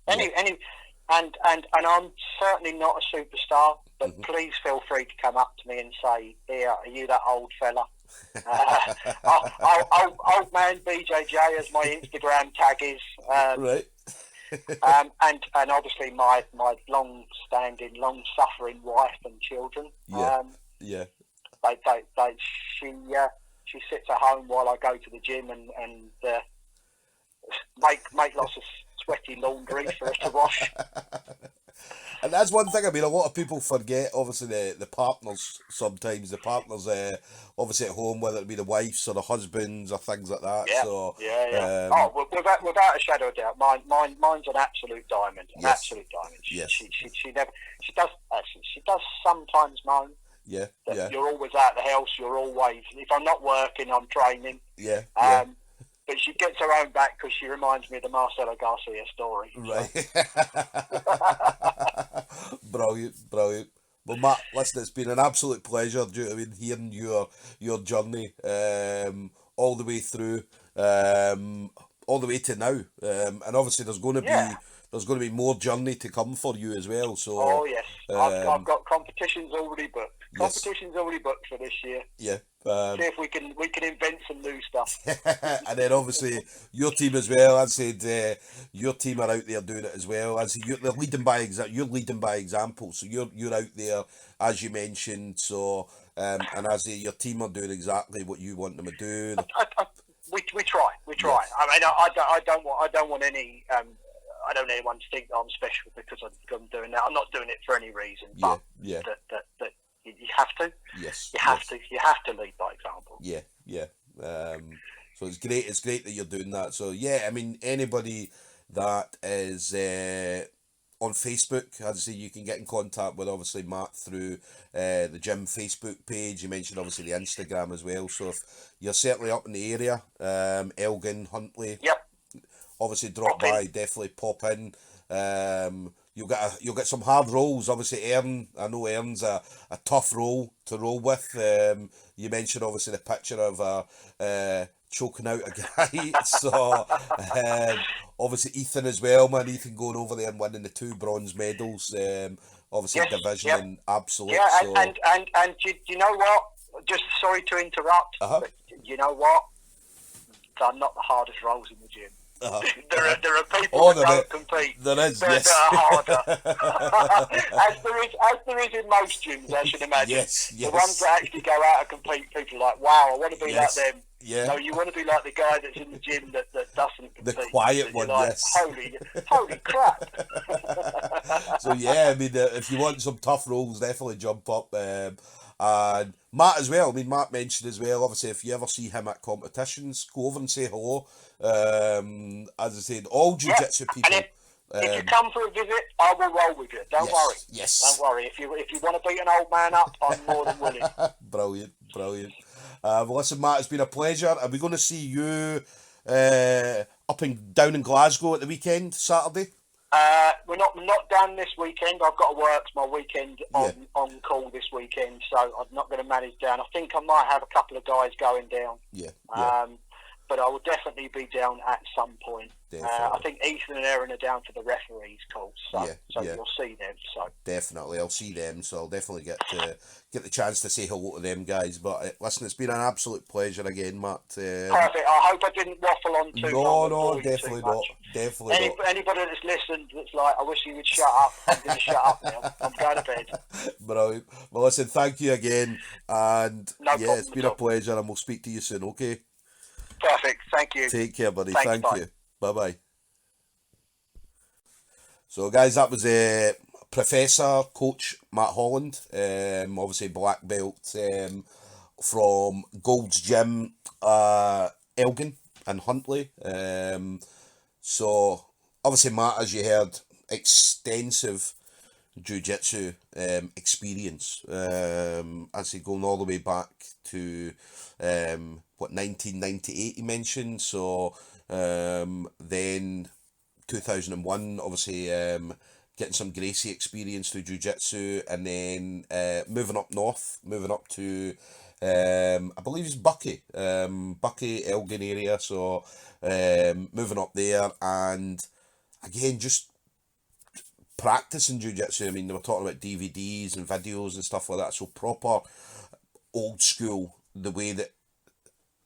and I'm certainly not a superstar, but please feel free to come up to me and say, "Here, are you that old fella?" Old man BJJ, as my Instagram tag is. Right. And obviously my long-standing, long-suffering wife and children. She sits at home while I go to the gym and make lots of sweaty laundry for us to wash. And that's one thing, I mean, a lot of people forget, obviously, the partners sometimes. The partners, obviously, at home, whether it be the wives or the husbands or things like that. Without a shadow of doubt, mine's an absolute diamond. An absolute diamond. She does sometimes moan. You're always out of the house. You're always. If I'm not working, I'm training. But she gets her own back because she reminds me of the Marcelo Garcia story. Right. Brilliant. Well, Matt, listen, it's been an absolute pleasure. Do you know what I mean, hearing your journey all the way through, all the way to now, and obviously there's going to be more journey to come for you as well. So I've got competitions already booked. Already booked for this year. See if we can invent some new stuff. And then obviously your team as well. I said your team are out there doing it as well. As they're leading by you're leading by example. So you're out there, as you mentioned. So and as your team are doing exactly what you want them to do. We try. I mean, I don't want any I don't want anyone to think that I'm special because I'm doing that. I'm not doing it for any reason. Yeah, but yeah. That you have to. Yes. You have to. You have to lead by example. Yeah, yeah. So it's great. It's great that you're doing that. So yeah, I mean, anybody that is on Facebook, as I say, you can get in contact with obviously Matt through the gym Facebook page. You mentioned obviously the Instagram as well. So if you're certainly up in the area, Elgin, Huntly, Yep. obviously drop by, definitely pop in. You'll get some hard rolls. Obviously, I know Ern's a tough roll to roll with. You mentioned obviously the picture of choking out a guy. So obviously Ethan as well, man. Ethan going over there and winning the 2 bronze medals. Obviously Yes, division yep. and absolute. Yeah, so and you know what? Just sorry to interrupt, but you know what? They're not the hardest rolls in the gym. There are people that don't compete. There is, that are harder. as there is in most gyms, I should imagine. Yes. The ones that actually go out and compete, people are like, wow, I want to be like them. Yeah. No, you want to be like the guy that's in the gym that doesn't compete. The quiet one, like, yes. Holy crap. So yeah, I mean, if you want some tough rolls, definitely jump up. And Matt as well. I mean, Matt mentioned as well. Obviously, if you ever see him at competitions, go over and say hello. As I said, all jiu-jitsu people. And if you come for a visit, I will roll with you. Don't worry. Yes. Don't worry. If you want to beat an old man up, I'm more than willing. Brilliant. Well, listen, Matt, it's been a pleasure. Are we going to see you up and down in Glasgow at the weekend, Saturday? We're not done this weekend. I've got to work my weekend on call this weekend, so I'm not going to manage down. I think I might have a couple of guys going down. Yeah. But I will definitely be down at some point. I think Ethan and Aaron are down for the referees calls, so you'll see them. So definitely, I'll see them. So I'll definitely get the chance to say hello to them guys. But listen, it's been an absolute pleasure again, Matt. Perfect. I hope I didn't waffle on too long. No, definitely not. Definitely not. Anybody that's listened that's like, I wish you would shut up. I'm going to shut up now. I'm going to bed. Brilliant. Well, listen, thank you again, and it's been a pleasure, and we'll speak to you soon. Okay. Perfect. Thank you. Take care, buddy. Thanks, Thank bye. you. Bye-bye. So, guys, that was Professor Coach Matt Holland, obviously black belt from Gold's Gym, Elgin and Huntly. So, obviously, Matt, as you heard, extensive jiu-jitsu experience. Actually going all the way back to 1998 he mentioned. So then 2001 obviously getting some Gracie experience through jiu-jitsu, and then moving up to I believe it's Bucky Elgin area. So moving up there, and again just practicing jiu-jitsu. I mean, they were talking about DVDs and videos and stuff like that, so proper old school, the way that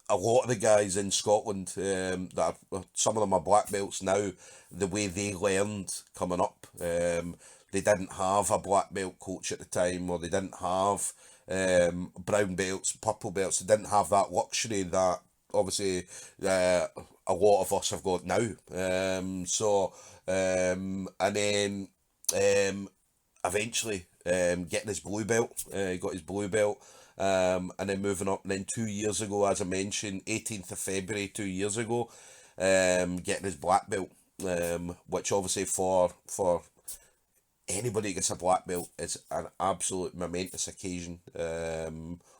a lot of the guys in Scotland that are, some of them are black belts now, the way they learned coming up. They didn't have a black belt coach at the time, or they didn't have brown belts, purple belts. They didn't have that luxury that obviously a lot of us have got now. And then eventually getting his blue belt. He got his blue belt, and then moving up, and then 2 years ago, as I mentioned, 18th of February 2 years ago, getting his black belt, which obviously for anybody who gets a black belt is an absolute momentous occasion.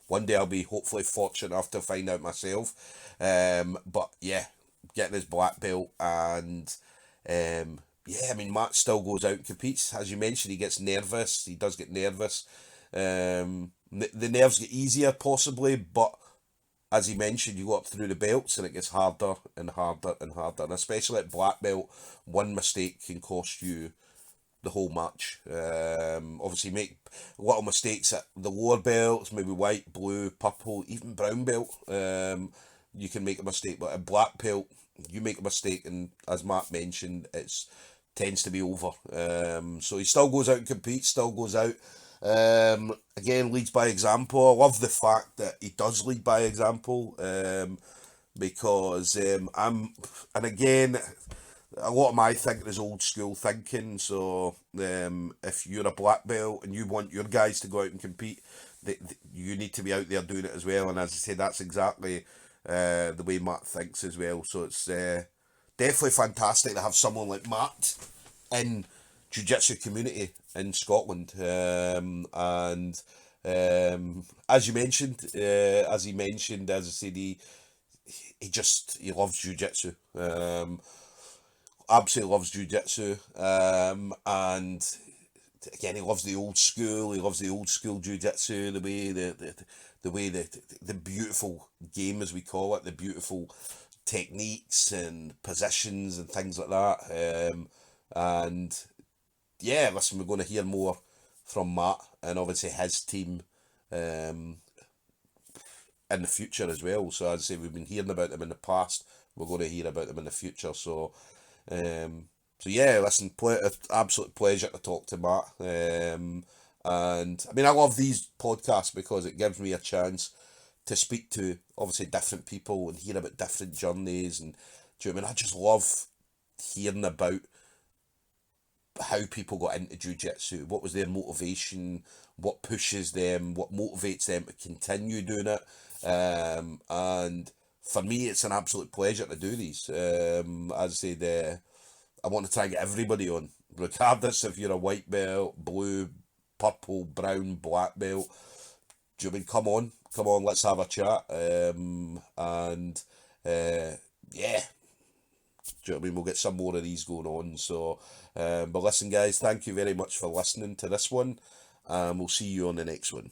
One day I'll be hopefully fortunate enough to find out myself, but yeah, getting his black belt, and I mean, Matt still goes out and competes. As you mentioned, he gets nervous. He does get nervous. The nerves get easier, possibly, but as he mentioned, you go up through the belts and it gets harder and harder and harder. And especially at black belt, one mistake can cost you the whole match. Obviously, you make little mistakes at the lower belts, maybe white, blue, purple, even brown belt. You can make a mistake, but at black belt, you make a mistake, and as Matt mentioned, it's tends to be over. So he still goes out and competes, still goes out. Again, leads by example. I love the fact that he does lead by example, because and again, a lot of my thinking is old school thinking. So if you're a black belt and you want your guys to go out and compete, you need to be out there doing it as well. And as I say, that's exactly the way Matt thinks as well. So it's definitely fantastic to have someone like Matt in jiu-jitsu community in Scotland. And as you mentioned, as he mentioned, as I said, he loves jiu-jitsu. Absolutely loves jiu-jitsu. And again, he loves the old school. He loves the old school jiu-jitsu, the way the beautiful game, as we call it, the beautiful techniques and positions and things like that. And yeah, listen, we're going to hear more from Matt and obviously his team in the future as well. So as I say, we've been hearing about them in the past. We're going to hear about them in the future. So yeah, listen, absolute pleasure to talk to Matt. And I mean, I love these podcasts because it gives me a chance to speak to obviously different people and hear about different journeys. And do you know what I mean? I just love hearing about how people got into jiu-jitsu, what was their motivation, what pushes them, what motivates them to continue doing it. And for me, it's an absolute pleasure to do these. As I said, I want to try and get everybody on, regardless if you're a white belt, blue, purple, brown, black belt. Do you mean come on, let's have a chat. Yeah, do you know what I mean? We'll get some more of these going on. So, but listen, guys, thank you very much for listening to this one. We'll see you on the next one.